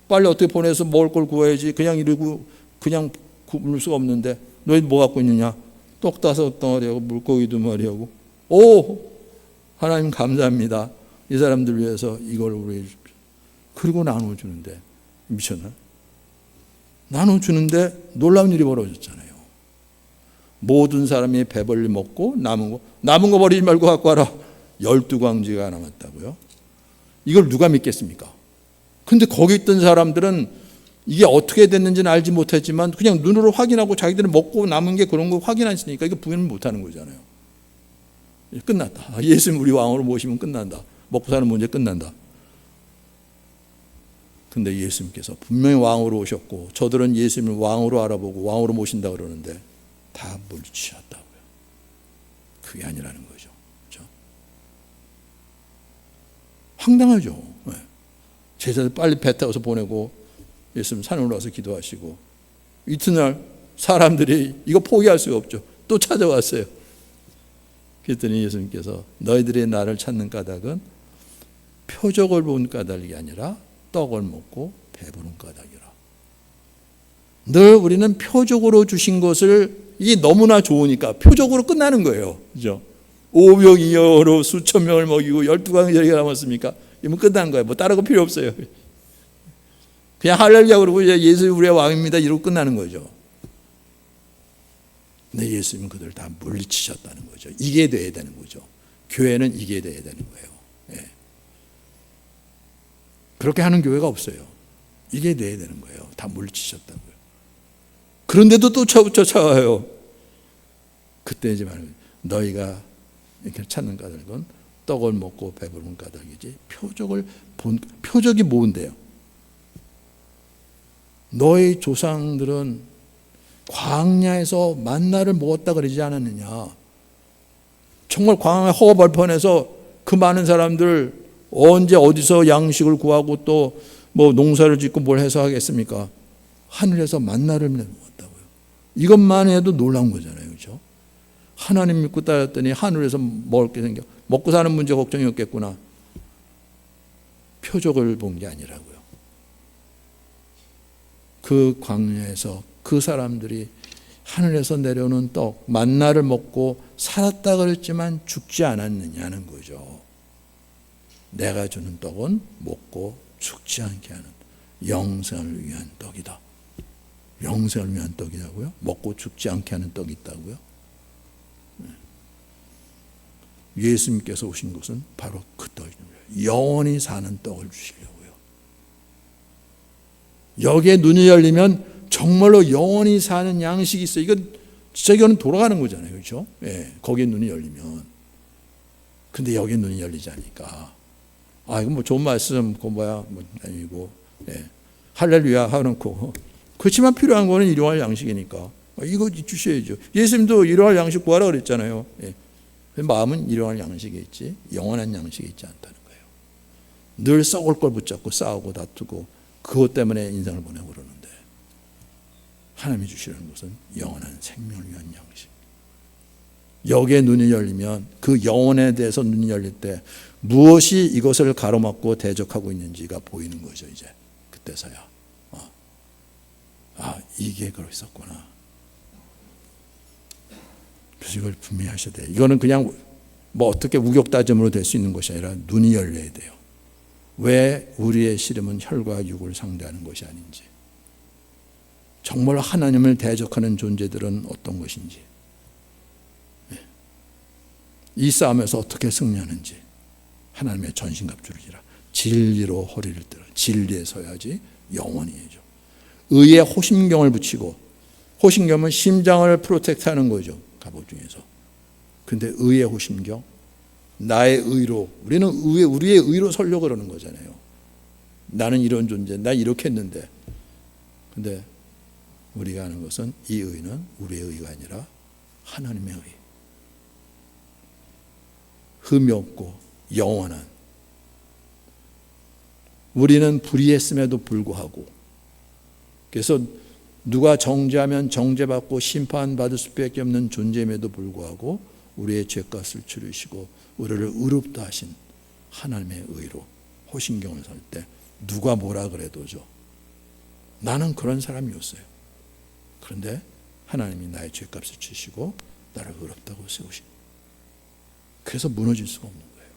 빨리 어떻게 보내서 먹을 걸 구해야지, 그냥 이러고 그냥 굶을 수가 없는데 너희 뭐 갖고 있느냐? 떡 5덩어리하고 물고기 2마리하고. 오, 하나님 감사합니다. 이 사람들 위해서 이걸 우리 주십시오. 그리고 나눠주는데 미쳤나? 나눠주는데 놀라운 일이 벌어졌잖아요. 모든 사람이 배불리 먹고 남은 거 버리지 말고 갖고 와라. 12광지가 남았다고요? 이걸 누가 믿겠습니까? 근데 거기 있던 사람들은 이게 어떻게 됐는지는 알지 못했지만 그냥 눈으로 확인하고 자기들은 먹고 남은 게 그런 거 확인했으니까 이거 부인을 못하는 거잖아요. 끝났다. 예수님 우리 왕으로 모시면 끝난다. 먹고 사는 문제 끝난다. 근데 예수님께서 분명히 왕으로 오셨고 저들은 예수님을 왕으로 알아보고 왕으로 모신다 그러는데 다 물리치셨다고요. 그게 아니라는 거죠. 그렇죠? 황당하죠. 네. 제자들 빨리 배 타고서 보내고 예수님 산에 올라와서 기도하시고 이튿날 사람들이 이거 포기할 수가 없죠. 또 찾아왔어요. 그랬더니 예수님께서 너희들이 나를 찾는 까닭은 표적을 본 까닭이 아니라 떡을 먹고 배부른 까닭이라. 늘 우리는 표적으로 주신 것을, 이게 너무나 좋으니까 표적으로 끝나는 거예요. 그죠? 5병이어로 수천 명을 먹이고 12광이 남았습니까? 이러면 끝난 거예요. 뭐 다른 거 필요 없어요. 그냥 할렐루야 그러고 예수 우리의 왕입니다 이러고 끝나는 거죠. 근데 예수님은 그들을 다 물리치셨다는 거죠. 이게 돼야 되는 거죠. 교회는 이게 돼야 되는 거예요. 예. 그렇게 하는 교회가 없어요. 이게 돼야 되는 거예요. 다 물리치셨다고요. 그런데도 또 쫓아와요. 그때 이제 말해요. 너희가 이렇게 찾는 까닭은 떡을 먹고 배부른 까닭이지 표적이 뭔데요? 너희 조상들은 광야에서 만나를 먹었다 그러지 않았느냐? 정말 광야 허허벌판에서 그 많은 사람들 언제 어디서 양식을 구하고 또 뭐 농사를 짓고 뭘 해서 하겠습니까? 하늘에서 만나를 먹었다고요. 이것만 해도 놀라운 거잖아요. 그렇죠? 하나님 믿고 따랐더니 하늘에서 먹을 게 생겨. 먹고 사는 문제 걱정이 없겠구나. 표적을 본 게 아니라고요. 그 광야에서 그 사람들이 하늘에서 내려오는 떡, 만나를 먹고 살았다 그랬지만 죽지 않았느냐는 거죠. 내가 주는 떡은 먹고 죽지 않게 하는 영생을 위한 떡이다. 영생을 위한 떡이라고요? 먹고 죽지 않게 하는 떡이 있다고요? 예수님께서 오신 것은 바로 그 떡입니다. 영원히 사는 떡을 주시려고요. 여기에 눈이 열리면 정말로 영원히 사는 양식이 있어요. 이거는 돌아가는 거잖아요. 그렇죠? 예, 거기에 눈이 열리면. 근데 여기에 눈이 열리지 않으니까. 이거 뭐 좋은 말씀, 아니고, 예. 할렐루야 하놓고. 그렇지만 필요한 거는 일용할 양식이니까. 이거 주셔야죠. 예수님도 일용할 양식 구하라 그랬잖아요. 예. 마음은 일용할 양식이 있지, 영원한 양식이 있지 않다는 거예요. 늘 썩을 걸 붙잡고 싸우고 다투고, 그것 때문에 인생을 보내고 그러는데, 하나님이 주시는 것은 영원한 생명을 위한 양식. 여기에 눈이 열리면 그 영혼에 대해서 눈이 열릴 때 무엇이 이것을 가로막고 대적하고 있는지가 보이는 거죠. 이제 그때서야 이게 그랬었구나. 그래서 이걸 분명히 하셔야 돼요. 이거는 그냥 뭐 어떻게 우격다짐으로 될 수 있는 것이 아니라 눈이 열려야 돼요. 왜 우리의 씨름은 혈과 육을 상대하는 것이 아닌지, 정말 하나님을 대적하는 존재들은 어떤 것인지, 이 싸움에서 어떻게 승리하는지, 하나님의 전신갑주를 진리로 허리를 들어 진리에 서야지 영원히 해줘. 의의 호심경을 붙이고, 호심경은 심장을 프로텍트하는 거죠. 갑옷 중에서. 근데 의의 호심경, 나의 의로, 우리는 우리의 의로 서려고 그러는 거잖아요. 나는 이런 존재, 나 이렇게 했는데. 근데 우리가 하는 것은 이 의는 우리의 의가 아니라 하나님의 의. 흠이 없고 영원한. 우리는 불의했음에도 불구하고, 그래서 누가 정죄하면 정죄받고 심판받을 수밖에 없는 존재임에도 불구하고 우리의 죄값을 치르시고 우리를 의롭다 하신 하나님의 의로 호신경을 설 때 누가 뭐라 그래도죠. 나는 그런 사람이었어요. 그런데 하나님이 나의 죄값을 치시고 나를 의롭다고 세우신. 그래서 무너질 수가 없는 거예요.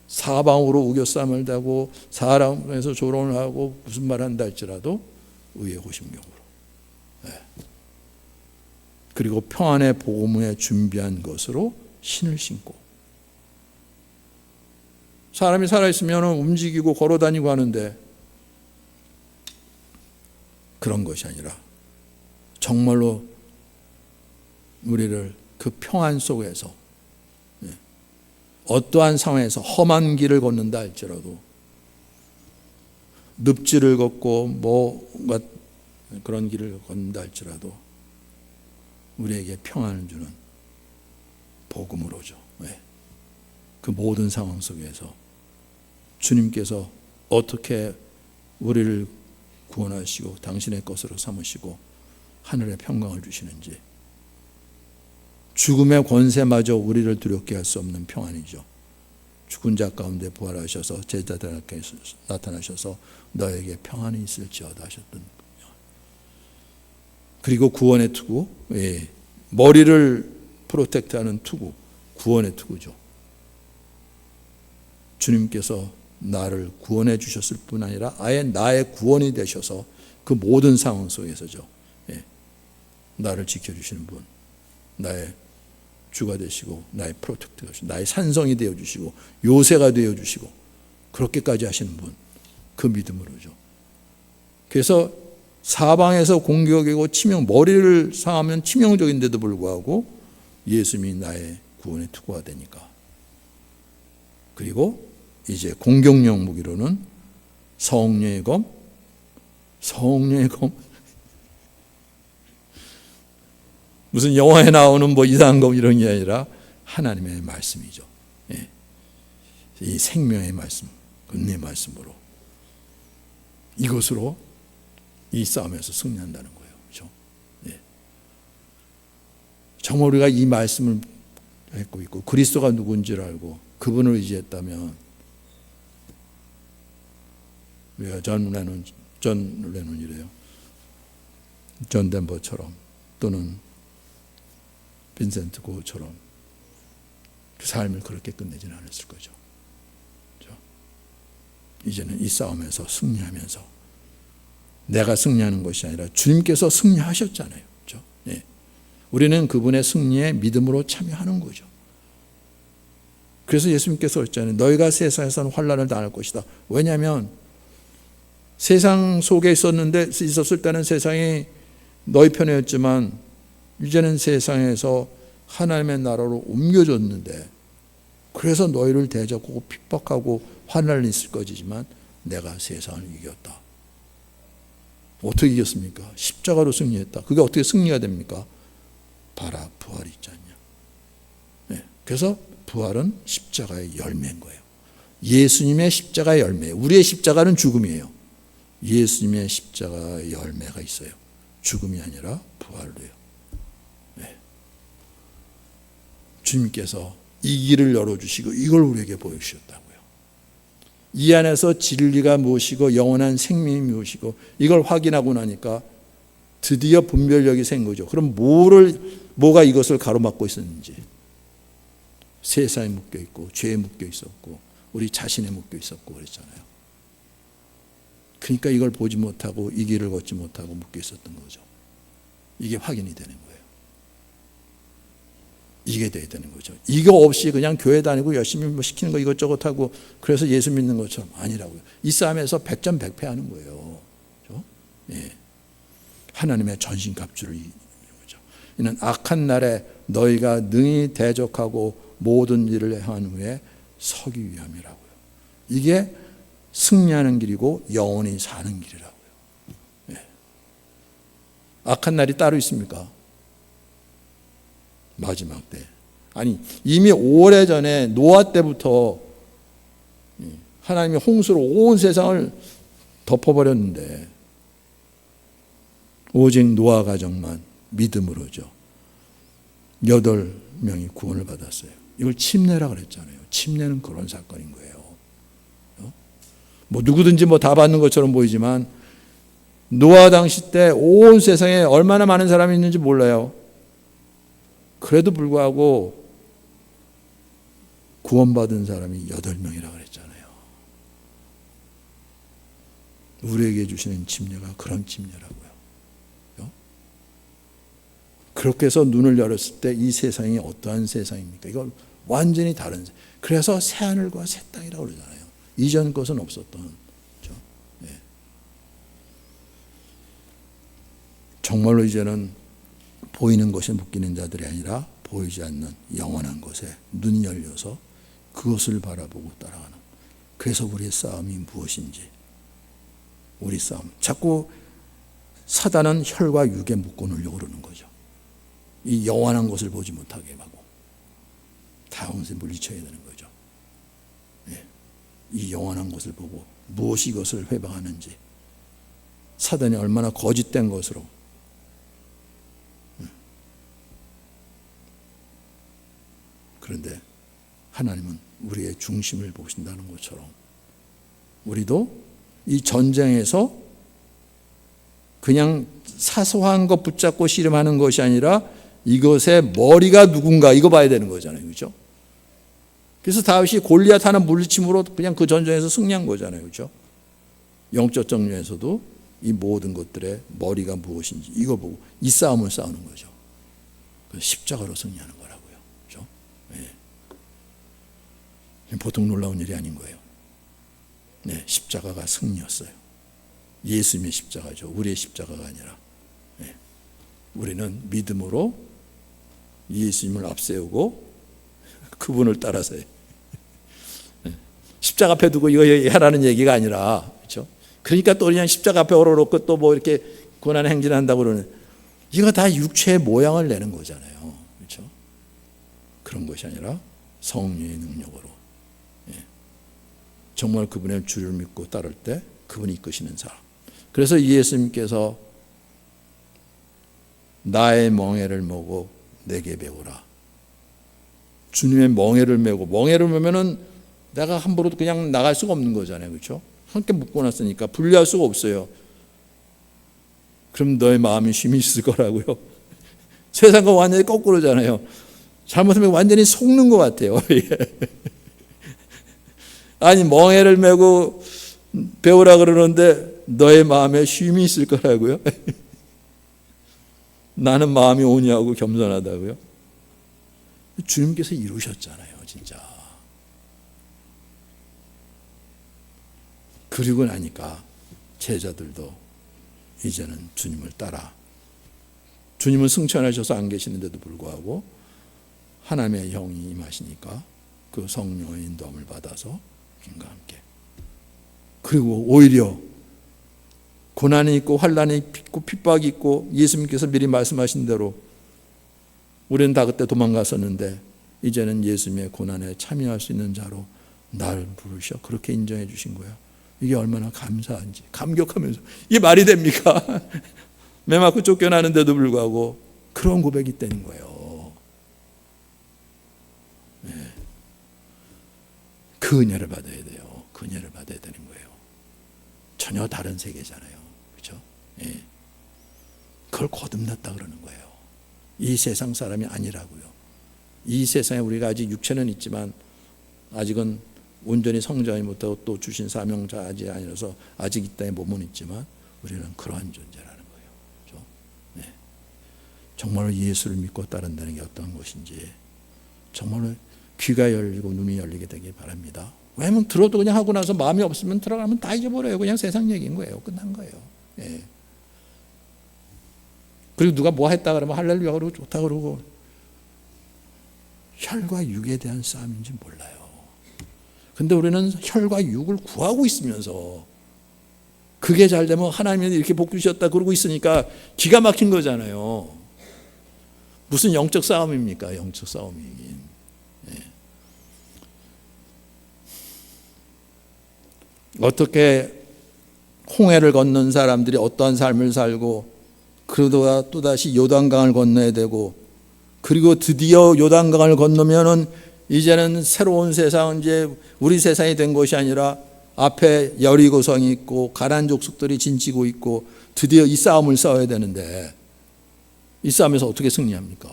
사방으로 우겨싸움을 하고 사람에서 조롱을 하고 무슨 말 한다 할지라도 의의 호심경으로. 네. 그리고 평안의 복음에 준비한 것으로 신을 신고. 사람이 살아있으면 움직이고 걸어다니고 하는데 그런 것이 아니라 정말로 우리를 그 평안 속에서 어떠한 상황에서 험한 길을 걷는다 할지라도, 늪지를 걷고 뭐가 그런 길을 걷는다 할지라도 우리에게 평안을 주는 복음으로죠. 그 모든 상황 속에서 주님께서 어떻게 우리를 구원하시고 당신의 것으로 삼으시고 하늘의 평강을 주시는지, 죽음의 권세마저 우리를 두렵게 할 수 없는 평안이죠. 죽은 자 가운데 부활하셔서 제자들에게 나타나셔서 너에게 평안이 있을지어다 하셨던. 그리고 구원의 투구, 머리를 프로텍트하는 투구, 구원의 투구죠. 주님께서 나를 구원해 주셨을 뿐 아니라 아예 나의 구원이 되셔서 그 모든 상황 속에서죠. 나를 지켜주시는 분, 나의 주가 되시고 나의 프로텍트가 되시고 나의 산성이 되어주시고 요새가 되어주시고 그렇게까지 하시는 분, 그 믿음으로죠. 그래서 사방에서 공격이고 머리를 상하면 치명적인데도 불구하고 예수님이 나의 구원의 투구가 되니까. 그리고 이제 공격용 무기로는 성령의 검, 무슨 영화에 나오는 뭐 이상한 검 이런 게 아니라 하나님의 말씀이죠. 이 생명의 말씀, 은혜의 말씀으로 이것으로 이 싸움에서 승리한다는 거예요. 그렇죠? 정말 우리가 이 말씀을 갖고 있고 그리스도가 누군지를 알고 그분을 의지했다면, 우리가 존 레논이래요. 존 덴버처럼 또는 빈센트 고흐처럼 그 삶을 그렇게 끝내지는 않았을 거죠. 그렇죠? 이제는 이 싸움에서 승리하면서 내가 승리하는 것이 아니라 주님께서 승리하셨잖아요. 그렇죠? 예. 우리는 그분의 승리에 믿음으로 참여하는 거죠. 그래서 예수님께서 그랬잖아요. 너희가 세상에서는 환난을 당할 것이다. 왜냐하면 세상 속에 있었을 때는 세상이 너희 편이었지만 이제는 세상에서 하나님의 나라로 옮겨졌는데, 그래서 너희를 대적하고 핍박하고 환난을 있을 것이지만 내가 세상을 이겼다. 어떻게 이겼습니까? 십자가로 승리했다. 그게 어떻게 승리가 됩니까? 봐라, 부활이 있지 않냐. 네. 그래서 부활은 십자가의 열매인 거예요. 예수님의 십자가의 열매. 우리의 십자가는 죽음이에요. 예수님의 십자가의 열매가 있어요. 죽음이 아니라 부활로요. 네. 주님께서 이 길을 열어주시고 이걸 우리에게 보여주셨다고요. 이 안에서 진리가 무엇이고 영원한 생명이 무엇이고 이걸 확인하고 나니까 드디어 분별력이 생긴 거죠. 그럼 뭐가 이것을 가로막고 있었는지. 세상에 묶여 있고 죄에 묶여 있었고 우리 자신에 묶여 있었고 그랬잖아요. 그러니까 이걸 보지 못하고 이 길을 걷지 못하고 묶여 있었던 거죠. 이게 확인이 되는 거예요. 이게 돼야 되는 거죠. 이거 없이 그냥 교회 다니고 열심히 뭐 시키는 거 이것저것 하고 그래서 예수 믿는 것처럼 아니라고요. 이 싸움에서 백전백패하는 거예요. 그렇죠? 예. 하나님의 전신갑주를 입는 거죠. 이는 악한 날에 너희가 능히 대적하고 모든 일을 행한 후에 서기 위함이라고요. 이게 승리하는 길이고 영원히 사는 길이라고요. 예. 악한 날이 따로 있습니까? 마지막 때. 아니 이미 오래전에 노아 때부터 하나님이 홍수로 온 세상을 덮어버렸는데 오직 노아 가정만 믿음으로죠. 8명이 구원을 받았어요. 이걸 침례라 그랬잖아요. 침례는 그런 사건인 거예요. 뭐 누구든지 뭐 다 받는 것처럼 보이지만 노아 당시 때 온 세상에 얼마나 많은 사람이 있는지 몰라요. 그래도 불구하고 구원받은 사람이 8명이라고 그랬잖아요. 우리에게 주시는 침례가 그런 침례라고요. 그렇게 해서 눈을 열었을 때 이 세상이 어떠한 세상입니까? 이건 완전히 다른 세상. 그래서 새하늘과 새 땅이라고 그러잖아요. 이전 것은 없었던. 그렇죠? 네. 정말로 이제는 보이는 것에 묶이는 자들이 아니라 보이지 않는 영원한 것에 눈이 열려서 그것을 바라보고 따라가는. 그래서 우리의 싸움이 무엇인지. 우리 싸움. 자꾸 사단은 혈과 육에 묶어 놓으려고 그러는 거죠. 이 영원한 것을 보지 못하게 하고 다음에 물리쳐야 되는 거죠. 예. 이 영원한 것을 보고 무엇이 이것을 회방하는지, 사단이 얼마나 거짓된 것으로 그런데 하나님은 우리의 중심을 보신다는 것처럼 우리도 이 전쟁에서 그냥 사소한 것 붙잡고 씨름하는 것이 아니라 이것의 머리가 누군가 이거 봐야 되는 거잖아요. 그렇죠? 그래서 다윗이 골리앗 하나 물리침으로 그냥 그 전쟁에서 승리한 거잖아요. 그렇죠? 영적 정리에서도 이 모든 것들의 머리가 무엇인지 이거 보고 이 싸움을 싸우는 거죠. 십자가로 승리하는 거라고요. 그렇죠? 네. 보통 놀라운 일이 아닌 거예요. 네, 십자가가 승리였어요. 예수님의 십자가죠. 우리의 십자가가 아니라. 네. 우리는 믿음으로 예수님을 앞세우고 그분을 따라서요. 네. 십자가 앞에 두고 이거 하라는 얘기가 아니라, 그렇죠? 그러니까 또 그냥 십자가 앞에 걸어놓고 또 뭐 이렇게 고난의 행진한다고 그러는, 이거 다 육체의 모양을 내는 거잖아요. 그렇죠? 그런 것이 아니라 성령의 능력으로. 예. 정말 그분의 주를 믿고 따를 때 그분이 이끄시는 사람. 그래서 예수님께서 나의 멍에를 메고 내게 배우라. 주님의 멍에를 메고, 멍에를 메면은 내가 함부로 그냥 나갈 수가 없는 거잖아요. 그렇죠? 함께 묶어놨으니까 분리할 수가 없어요. 그럼 너의 마음이 쉼이 있을 거라고요. 세상과 완전히 거꾸로잖아요. 잘못하면 완전히 속는 것 같아요. 아니 멍에를 메고 배우라 그러는데 너의 마음에 쉼이 있을 거라고요? 나는 마음이 오냐고 겸손하다고요? 주님께서 이루셨잖아요, 진짜. 그리고 나니까 제자들도 이제는 주님을 따라, 주님은 승천하셔서 안 계시는데도 불구하고 하나님의 영이 임하시니까 그 성령의 인도함을 받아서 주님과 함께, 그리고 오히려 고난이 있고 환난이 있고 핍박이 있고 예수님께서 미리 말씀하신 대로 우리는 다 그때 도망갔었는데 이제는 예수님의 고난에 참여할 수 있는 자로 나를 부르셔 그렇게 인정해 주신 거야. 이게 얼마나 감사한지, 감격하면서 이게 말이 됩니까? 매 맞고 쫓겨나는데도 불구하고 그런 고백이 있다는 거예요. 네. 그 은혜를 받아야 돼요. 그 은혜를 받아야 되는 거예요. 전혀 다른 세계잖아요. 그렇죠? 예. 그걸 거듭났다 그러는 거예요. 이 세상 사람이 아니라고요. 이 세상에 우리가 아직 육체는 있지만 아직은 온전히 성장이 못하고 또 주신 사명자지 아니라서 아직 이 땅에 몸은 있지만 우리는 그러한 존재라는 거예요. 그렇죠? 네. 정말로 예수를 믿고 따른다는 게 어떤 것인지 정말로 귀가 열리고 눈이 열리게 되길 바랍니다. 왜냐하면 들어도 그냥 하고 나서 마음이 없으면 들어가면 다 잊어버려요. 그냥 세상 얘기인 거예요. 끝난 거예요. 예. 그리고 누가 뭐 했다 그러면 할렐루야 그러고 좋다 그러고 혈과 육에 대한 싸움인지 몰라요. 근데 우리는 혈과 육을 구하고 있으면서 그게 잘 되면 하나님이 이렇게 복 주셨다 그러고 있으니까 기가 막힌 거잖아요. 무슨 영적 싸움입니까? 영적 싸움이긴. 예. 어떻게 홍해를 건넌 사람들이 어떠한 삶을 살고 그러다가 또다시 요단강을 건너야 되고 그리고 드디어 요단강을 건너면은 이제는 새로운 세상, 이제 우리 세상이 된 것이 아니라 앞에 여리고성이 있고 가나안 족속들이 진치고 있고 드디어 이 싸움을 싸워야 되는데 이 싸움에서 어떻게 승리합니까?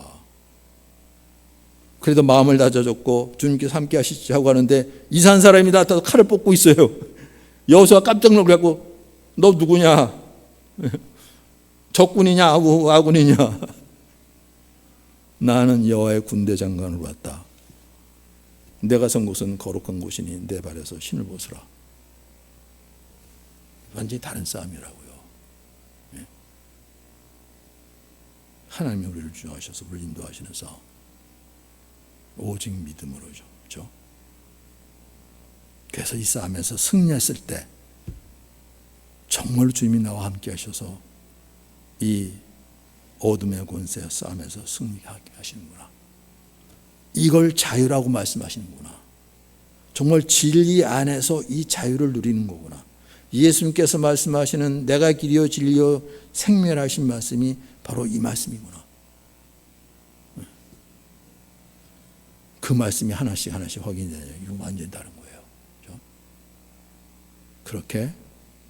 그래도 마음을 다져줬고 주님께서 함께 하시지 하고 하는데 이상한 사람이 나타나서 칼을 뽑고 있어요. 여호수아가 깜짝 놀라고 너 누구냐? 적군이냐 아군이냐? 나는 여호와의 군대 장관으로 왔다. 내가 선 곳은 거룩한 곳이니 내 발에서 신을 벗으라. 완전히 다른 싸움이라고요. 예? 하나님이 우리를 주하셔서 우리를 인도하시는 싸움. 오직 믿음으로죠. 그렇죠? 그래서 이 싸움에서 승리했을 때 정말 주님이 나와 함께 하셔서 이 어둠의 권세 싸움에서 승리하게 하시는구나. 이걸 자유라고 말씀하시는구나. 정말 진리 안에서 이 자유를 누리는 거구나. 예수님께서 말씀하시는 내가 길이요 진리요 생명하신 말씀이 바로 이 말씀이구나. 그 말씀이 하나씩 확인되냐. 이거 완전히 다른 거예요. 그렇죠? 그렇게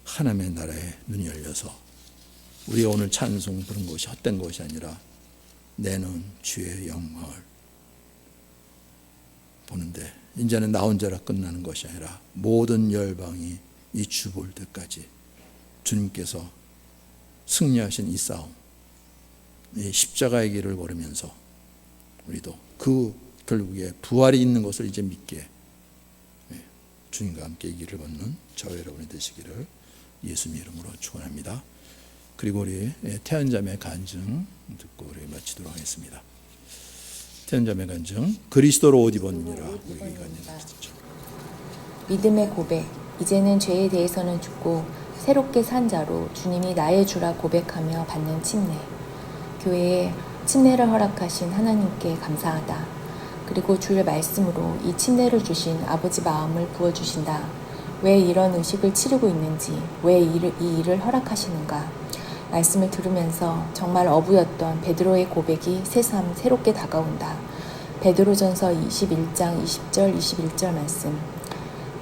하나님의 나라에 눈이 열려서 우리가 오늘 찬송 부른 것이 헛된 것이 아니라 내 눈 주의 영광을 보는데 이제는 나 혼자라 끝나는 것이 아니라 모든 열방이 이 주 볼 때까지 주님께서 승리하신 이 싸움, 이 십자가의 길을 걸으면서 우리도 그 결국에 부활이 있는 것을 이제 믿게 주님과 함께 이 길을 걷는 저와 여러분이 되시기를 예수님 이름으로 축원합니다. 그리고 우리 태연자매 간증 듣고 우리 마치도록 하겠습니다. 태연자매 간증 그리스도로 옷 입었느니라. 믿음의 고백. 이제는 죄에 대해서는 죽고 새롭게 산 자로 주님이 나의 주라 고백하며 받는 침례. 교회에 침례를 허락하신 하나님께 감사하다. 그리고 주의 말씀으로 이 침례를 주신 아버지 마음을 부어주신다. 왜 이런 의식을 치르고 있는지, 왜 이 일을 허락하시는가. 말씀을 들으면서 정말 어부였던 베드로의 고백이 새삼 새롭게 다가온다. 베드로전서 21장 20절 21절 말씀.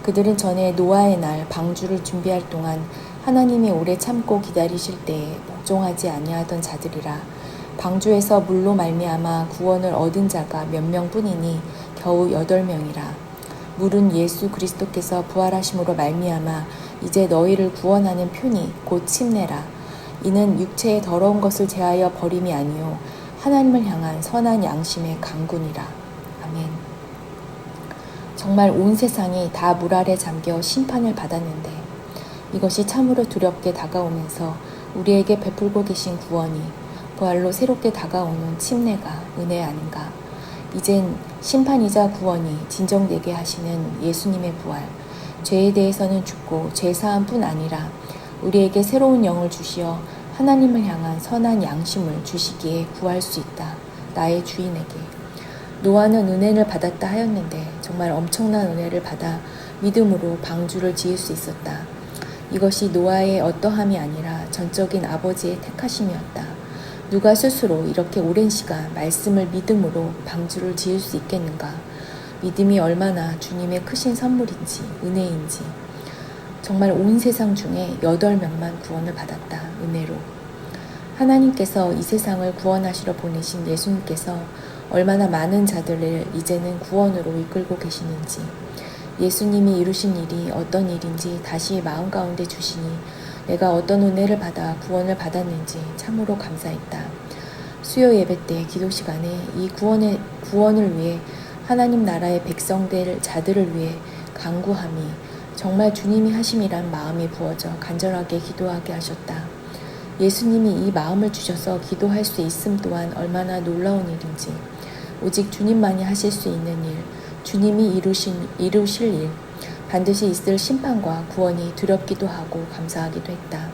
그들은 전에 노아의 날 방주를 준비할 동안 하나님이 오래 참고 기다리실 때에 복종하지 아니하던 자들이라. 방주에서 물로 말미암아 구원을 얻은 자가 몇 명뿐이니 겨우 8명이라. 물은 예수 그리스도께서 부활하심으로 말미암아 이제 너희를 구원하는 표니 곧 침례라. 이는 육체의 더러운 것을 제하여 버림이 아니요 하나님을 향한 선한 양심의 강군이라. 아멘. 정말 온 세상이 다 물 아래 잠겨 심판을 받았는데 이것이 참으로 두렵게 다가오면서 우리에게 베풀고 계신 구원이 부활로 새롭게 다가오는 침례가 은혜 아닌가. 이젠 심판이자 구원이 진정되게 하시는 예수님의 부활, 죄에 대해서는 죽고 죄사함뿐 아니라 우리에게 새로운 영을 주시어 하나님을 향한 선한 양심을 주시기에 구할 수 있다. 나의 주인에게. 노아는 은혜를 받았다 하였는데 정말 엄청난 은혜를 받아 믿음으로 방주를 지을 수 있었다. 이것이 노아의 어떠함이 아니라 전적인 아버지의 택하심이었다. 누가 스스로 이렇게 오랜 시간 말씀을 믿음으로 방주를 지을 수 있겠는가? 믿음이 얼마나 주님의 크신 선물인지 은혜인지. 정말 온 세상 중에 8명만 구원을 받았다. 은혜로. 하나님께서 이 세상을 구원하시러 보내신 예수님께서 얼마나 많은 자들을 이제는 구원으로 이끌고 계시는지, 예수님이 이루신 일이 어떤 일인지 다시 마음 가운데 주시니 내가 어떤 은혜를 받아 구원을 받았는지 참으로 감사했다. 수요 예배 때 기도 시간에 이 구원을 위해 하나님 나라의 백성될 자들을 위해 간구함이 정말 주님이 하심이란 마음이 부어져 간절하게 기도하게 하셨다. 예수님이 이 마음을 주셔서 기도할 수 있음 또한 얼마나 놀라운 일인지, 오직 주님만이 하실 수 있는 일, 주님이 이루실 일, 반드시 있을 심판과 구원이 두렵기도 하고 감사하기도 했다.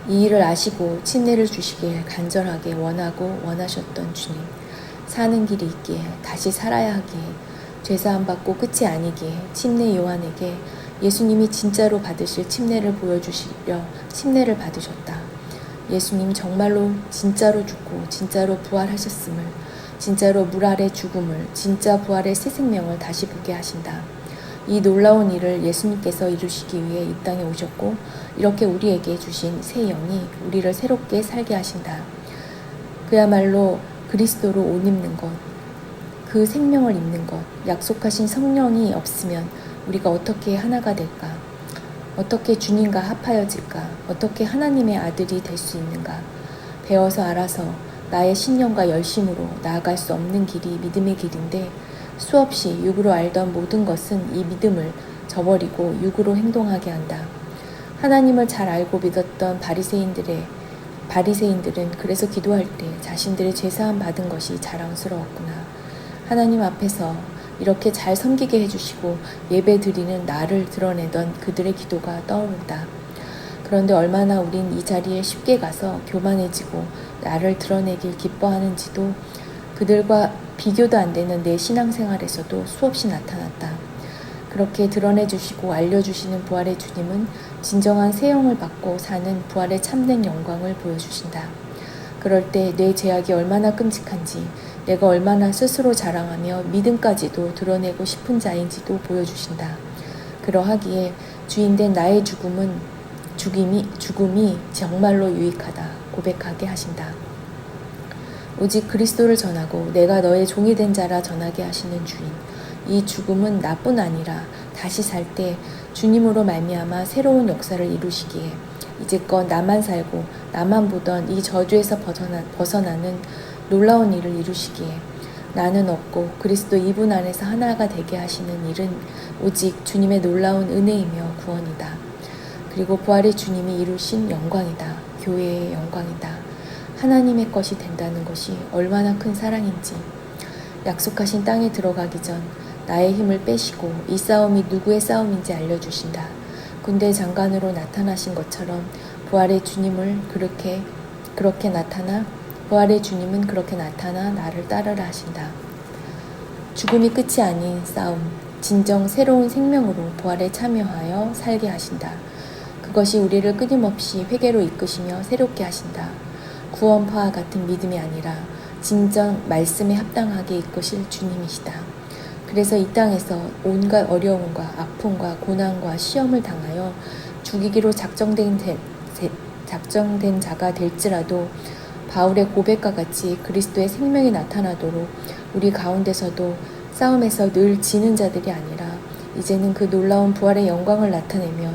이 일을 아시고 침례를 주시길 간절하게 원하고 원하셨던 주님, 사는 길이 있기에 다시 살아야 하기에 죄사함 받고 끝이 아니기에 침례 요한에게 예수님이 진짜로 받으실 침례를 보여주시려 침례를 받으셨다. 예수님 정말로 진짜로 죽고 진짜로 부활하셨음을, 진짜로 물 아래 죽음을, 진짜 부활의 새 생명을 다시 보게 하신다. 이 놀라운 일을 예수님께서 이루시기 위해 이 땅에 오셨고 이렇게 우리에게 주신 새 영이 우리를 새롭게 살게 하신다. 그야말로 그리스도로 옷 입는 것, 그 생명을 입는 것, 약속하신 성령이 없으면 우리가 어떻게 하나가 될까? 어떻게 주님과 합하여질까? 어떻게 하나님의 아들이 될 수 있는가? 배워서 알아서 나의 신념과 열심으로 나아갈 수 없는 길이 믿음의 길인데 수없이 육으로 알던 모든 것은 이 믿음을 저버리고 육으로 행동하게 한다. 하나님을 잘 알고 믿었던 바리새인들은 그래서 기도할 때 자신들의 죄사함 받은 것이 자랑스러웠구나. 하나님 앞에서 이렇게 잘 섬기게 해주시고 예배 드리는 나를 드러내던 그들의 기도가 떠오른다. 그런데 얼마나 우린 이 자리에 쉽게 가서 교만해지고 나를 드러내길 기뻐하는지도 그들과 비교도 안 되는 내 신앙생활에서도 수없이 나타났다. 그렇게 드러내주시고 알려주시는 부활의 주님은 진정한 새 영을 받고 사는 부활의 참된 영광을 보여주신다. 그럴 때 내 죄악이 얼마나 끔찍한지, 내가 얼마나 스스로 자랑하며 믿음까지도 드러내고 싶은 자인지도 보여주신다. 그러하기에 주인된 나의 죽음이 정말로 유익하다 고백하게 하신다. 오직 그리스도를 전하고 내가 너의 종이 된 자라 전하게 하시는 주인. 이 죽음은 나뿐 아니라 다시 살 때 주님으로 말미암아 새로운 역사를 이루시기에 이제껏 나만 살고 나만 보던 이 저주에서 벗어나는 놀라운 일을 이루시기에 나는 없고 그리스도 이분 안에서 하나가 되게 하시는 일은 오직 주님의 놀라운 은혜이며 구원이다. 그리고 부활의 주님이 이루신 영광이다. 교회의 영광이다. 하나님의 것이 된다는 것이 얼마나 큰 사랑인지. 약속하신 땅에 들어가기 전 나의 힘을 빼시고 이 싸움이 누구의 싸움인지 알려주신다. 군대 장관으로 나타나신 것처럼 부활의 주님은 그렇게 나타나 나를 따르라 하신다. 죽음이 끝이 아닌 싸움, 진정 새로운 생명으로 부활에 참여하여 살게 하신다. 그것이 우리를 끊임없이 회개로 이끄시며 새롭게 하신다. 구원파와 같은 믿음이 아니라 진정 말씀에 합당하게 이끄실 주님이시다. 그래서 이 땅에서 온갖 어려움과 아픔과 고난과 시험을 당하여 죽이기로 작정된 자가 될지라도 바울의 고백과 같이 그리스도의 생명이 나타나도록 우리 가운데서도 싸움에서 늘 지는 자들이 아니라 이제는 그 놀라운 부활의 영광을 나타내며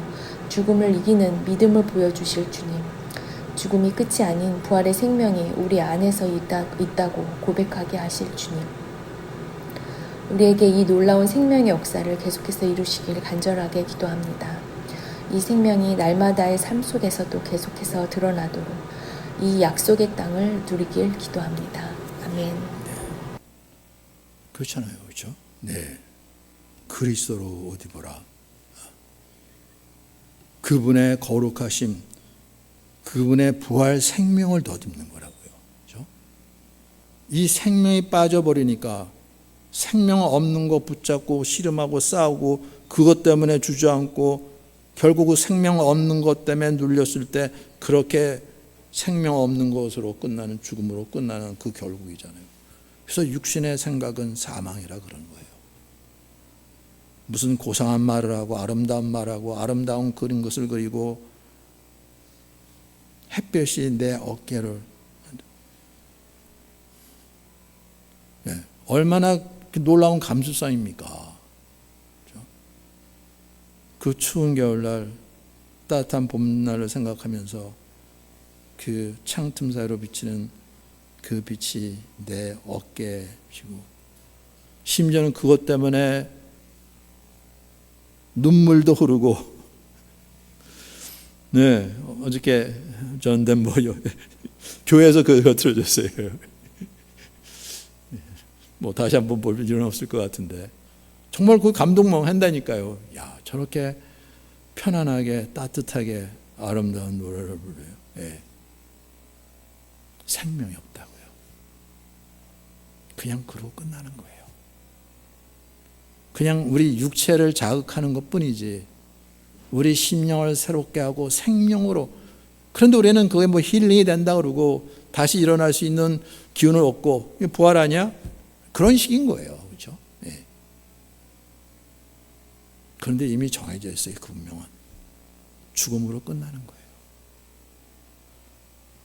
죽음을 이기는 믿음을 보여주실 주님, 죽음이 끝이 아닌 부활의 생명이 우리 안에서 있다고 고백하게 하실 주님, 우리에게 이 놀라운 생명의 역사를 계속해서 이루시길 간절하게 기도합니다. 이 생명이 날마다의 삶 속에서도 계속해서 드러나도록 이 약속의 땅을 누리길 기도합니다. 아멘. 그렇잖아요, 그렇죠? 네, 그리스도로 어디 보라. 그분의 거룩하심, 그분의 부활 생명을 덧입는 거라고요. 그렇죠? 이 생명이 빠져버리니까 생명 없는 거 붙잡고 씨름하고 싸우고 그것 때문에 주저앉고 결국 생명 없는 것 때문에 눌렸을 때 그렇게 생명 없는 것으로 끝나는, 죽음으로 끝나는 그 결국이잖아요. 그래서 육신의 생각은 사망이라 그런 거예요. 무슨 고상한 말을 하고 아름다운 말하고 아름다운 그린 것을 그리고 햇볕이 내 어깨를, 네, 얼마나 놀라운 감수성입니까? 그렇죠? 그 추운 겨울날 따뜻한 봄날을 생각하면서 그 창틈 사이로 비치는 그 빛이 내 어깨에 비치고 심지어는 그것 때문에 눈물도 흐르고, 네, 어저께 전된 교회에서 그거 틀어줬어요. 뭐 다시 한번 볼 일은 없을 것 같은데 정말 그 감동만 한다니까요. 야, 저렇게 편안하게 따뜻하게 아름다운 노래를 부르요. 예. 생명이 없다고요. 그냥 그러고 끝나는 거예요. 그냥 우리 육체를 자극하는 것뿐이지 우리 심령을 새롭게 하고 생명으로, 그런데 우리는 그게 뭐 힐링이 된다 그러고 다시 일어날 수 있는 기운을 얻고 이게 부활 아니야? 그런 식인 거예요. 그렇죠? 네. 그런데 이미 정해져 있어요. 그 운명은 죽음으로 끝나는 거예요.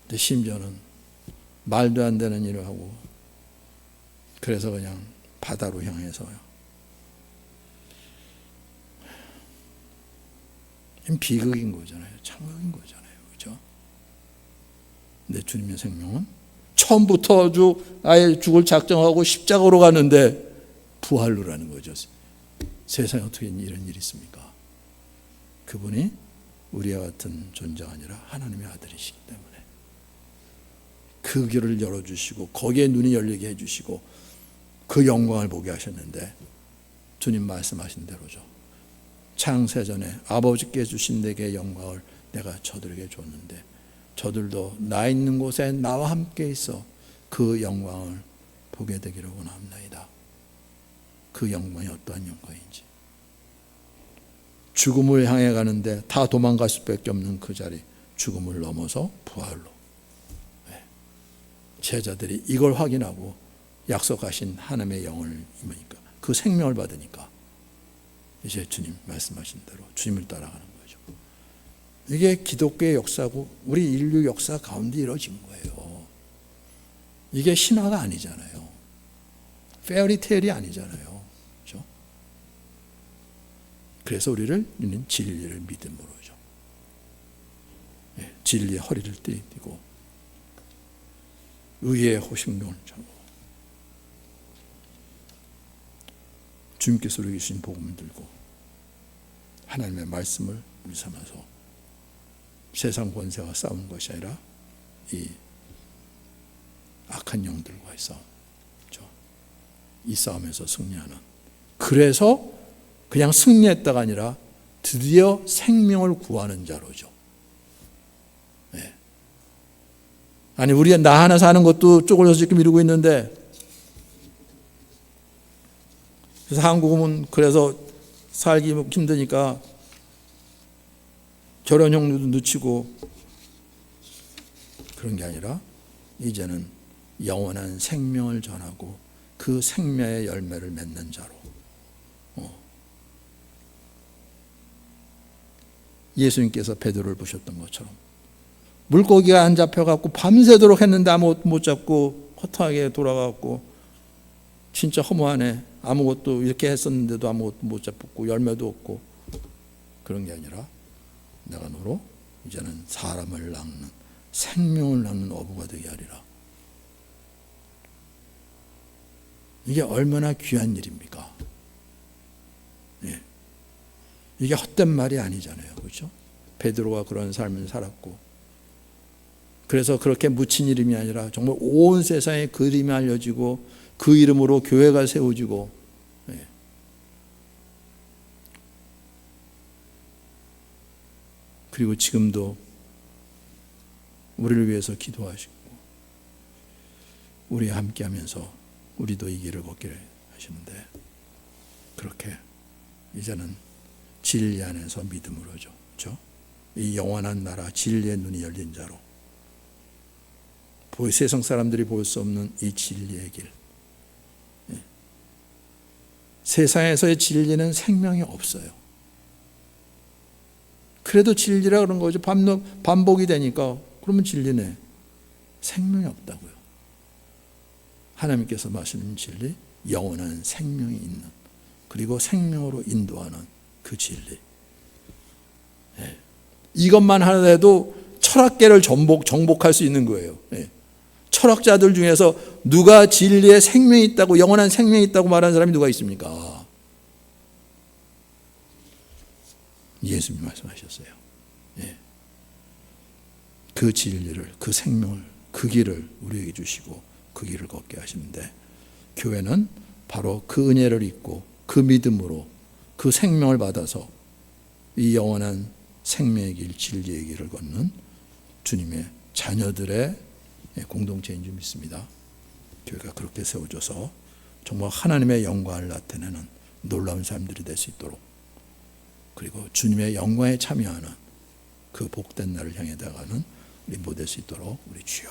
근데 심지어는 말도 안 되는 일을 하고 그래서 그냥 바다로 향해서요. 비극인 거잖아요. 참극인 거잖아요. 그렇죠? 근데 주님의 생명은 처음부터 아예 죽을 작정하고 십자가로 가는데 부활로라는 거죠. 세상에 어떻게 이런 일이 있습니까? 그분이 우리와 같은 존재가 아니라 하나님의 아들이시기 때문에 그 길을 열어주시고 거기에 눈이 열리게 해주시고 그 영광을 보게 하셨는데 주님 말씀하신 대로죠. 창세전에 아버지께 주신 내게 영광을 내가 저들에게 줬는데 저들도 나 있는 곳에 나와 함께 있어 그 영광을 보게 되기를 원합나이다. 그 영광이 어떠한 영광인지. 죽음을 향해 가는데 다 도망갈 수밖에 없는 그 자리, 죽음을 넘어서 부활로. 제자들이 이걸 확인하고 약속하신 하나님의 영을 입으니까, 그 생명을 받으니까 이제 주님 말씀하신 대로 주님을 따라가는 거죠. 이게 기독교의 역사고 우리 인류 역사 가운데 이루어진 거예요. 이게 신화가 아니잖아요. 페어리테일이 아니잖아요. 그렇죠? 그래서 우리는 진리를 믿음으로죠. 진리의 허리를 띠고 의의 호심경을 차고 주님께서 우리에게 주신 복음을 들고 하나님의 말씀을 우리 삼아서 세상 권세와 싸우는 것이 아니라 이 악한 영들과의 싸움, 그렇죠? 이 싸움에서 승리하는, 그래서 그냥 승리했다가 아니라 드디어 생명을 구하는 자로죠. 네. 아니 우리가 나 하나 사는 것도 쪼글려서 지금 이루고 있는데, 그래서 한국은 그래서 살기 힘드니까 결혼형도 늦추고 그런 게 아니라 이제는 영원한 생명을 전하고 그 생명의 열매를 맺는 자로. 예수님께서 베드로를 보셨던 것처럼 물고기가 안 잡혀갖고 밤새도록 했는데 아무것도 못 잡고 허탕하게 돌아가고 진짜 허무하네. 아무것도 이렇게 했었는데도 아무것도 못 잡고 열매도 없고, 그런 게 아니라 내가 너로 이제는 사람을 낚는, 생명을 낚는 어부가 되게 하리라. 이게 얼마나 귀한 일입니까? 예. 이게 헛된 말이 아니잖아요. 그렇죠? 베드로가 그런 삶을 살았고, 그래서 그렇게 묻힌 이름이 아니라 정말 온 세상에 그 이름이 알려지고 그 이름으로 교회가 세워지고, 예. 그리고 지금도 우리를 위해서 기도하시고 우리와 함께하면서 우리도 이 길을 걷기를 하시는데, 그렇게 이제는 진리 안에서 믿음으로죠. 그렇죠? 이 영원한 나라 진리의 눈이 열린 자로 세상 사람들이 볼 수 없는 이 진리의 길. 세상에서의 진리는 생명이 없어요. 그래도 진리라 그런 거죠. 반복이 되니까 그러면 진리네. 생명이 없다고요. 하나님께서 말씀하신 진리, 영원한 생명이 있는, 그리고 생명으로 인도하는 그 진리. 이것만 하더라도 철학계를 정복할 수 있는 거예요. 철학자들 중에서 누가 진리에 생명이 있다고, 영원한 생명이 있다고 말하는 사람이 누가 있습니까? 예수님이 말씀하셨어요. 그 진리를, 그 생명을, 그 길을 우리에게 주시고 그 길을 걷게 하시는데, 교회는 바로 그 은혜를 입고 그 믿음으로 그 생명을 받아서 이 영원한 생명의 길, 진리의 길을 걷는 주님의 자녀들의 공동체인 줄 믿습니다. 교회가 그렇게 세워져서 정말 하나님의 영광을 나타내는 놀라운 사람들이 될 수 있도록, 그리고 주님의 영광에 참여하는 그 복된 날을 향해 나가는 우리 모두 될 수 있도록 우리 주여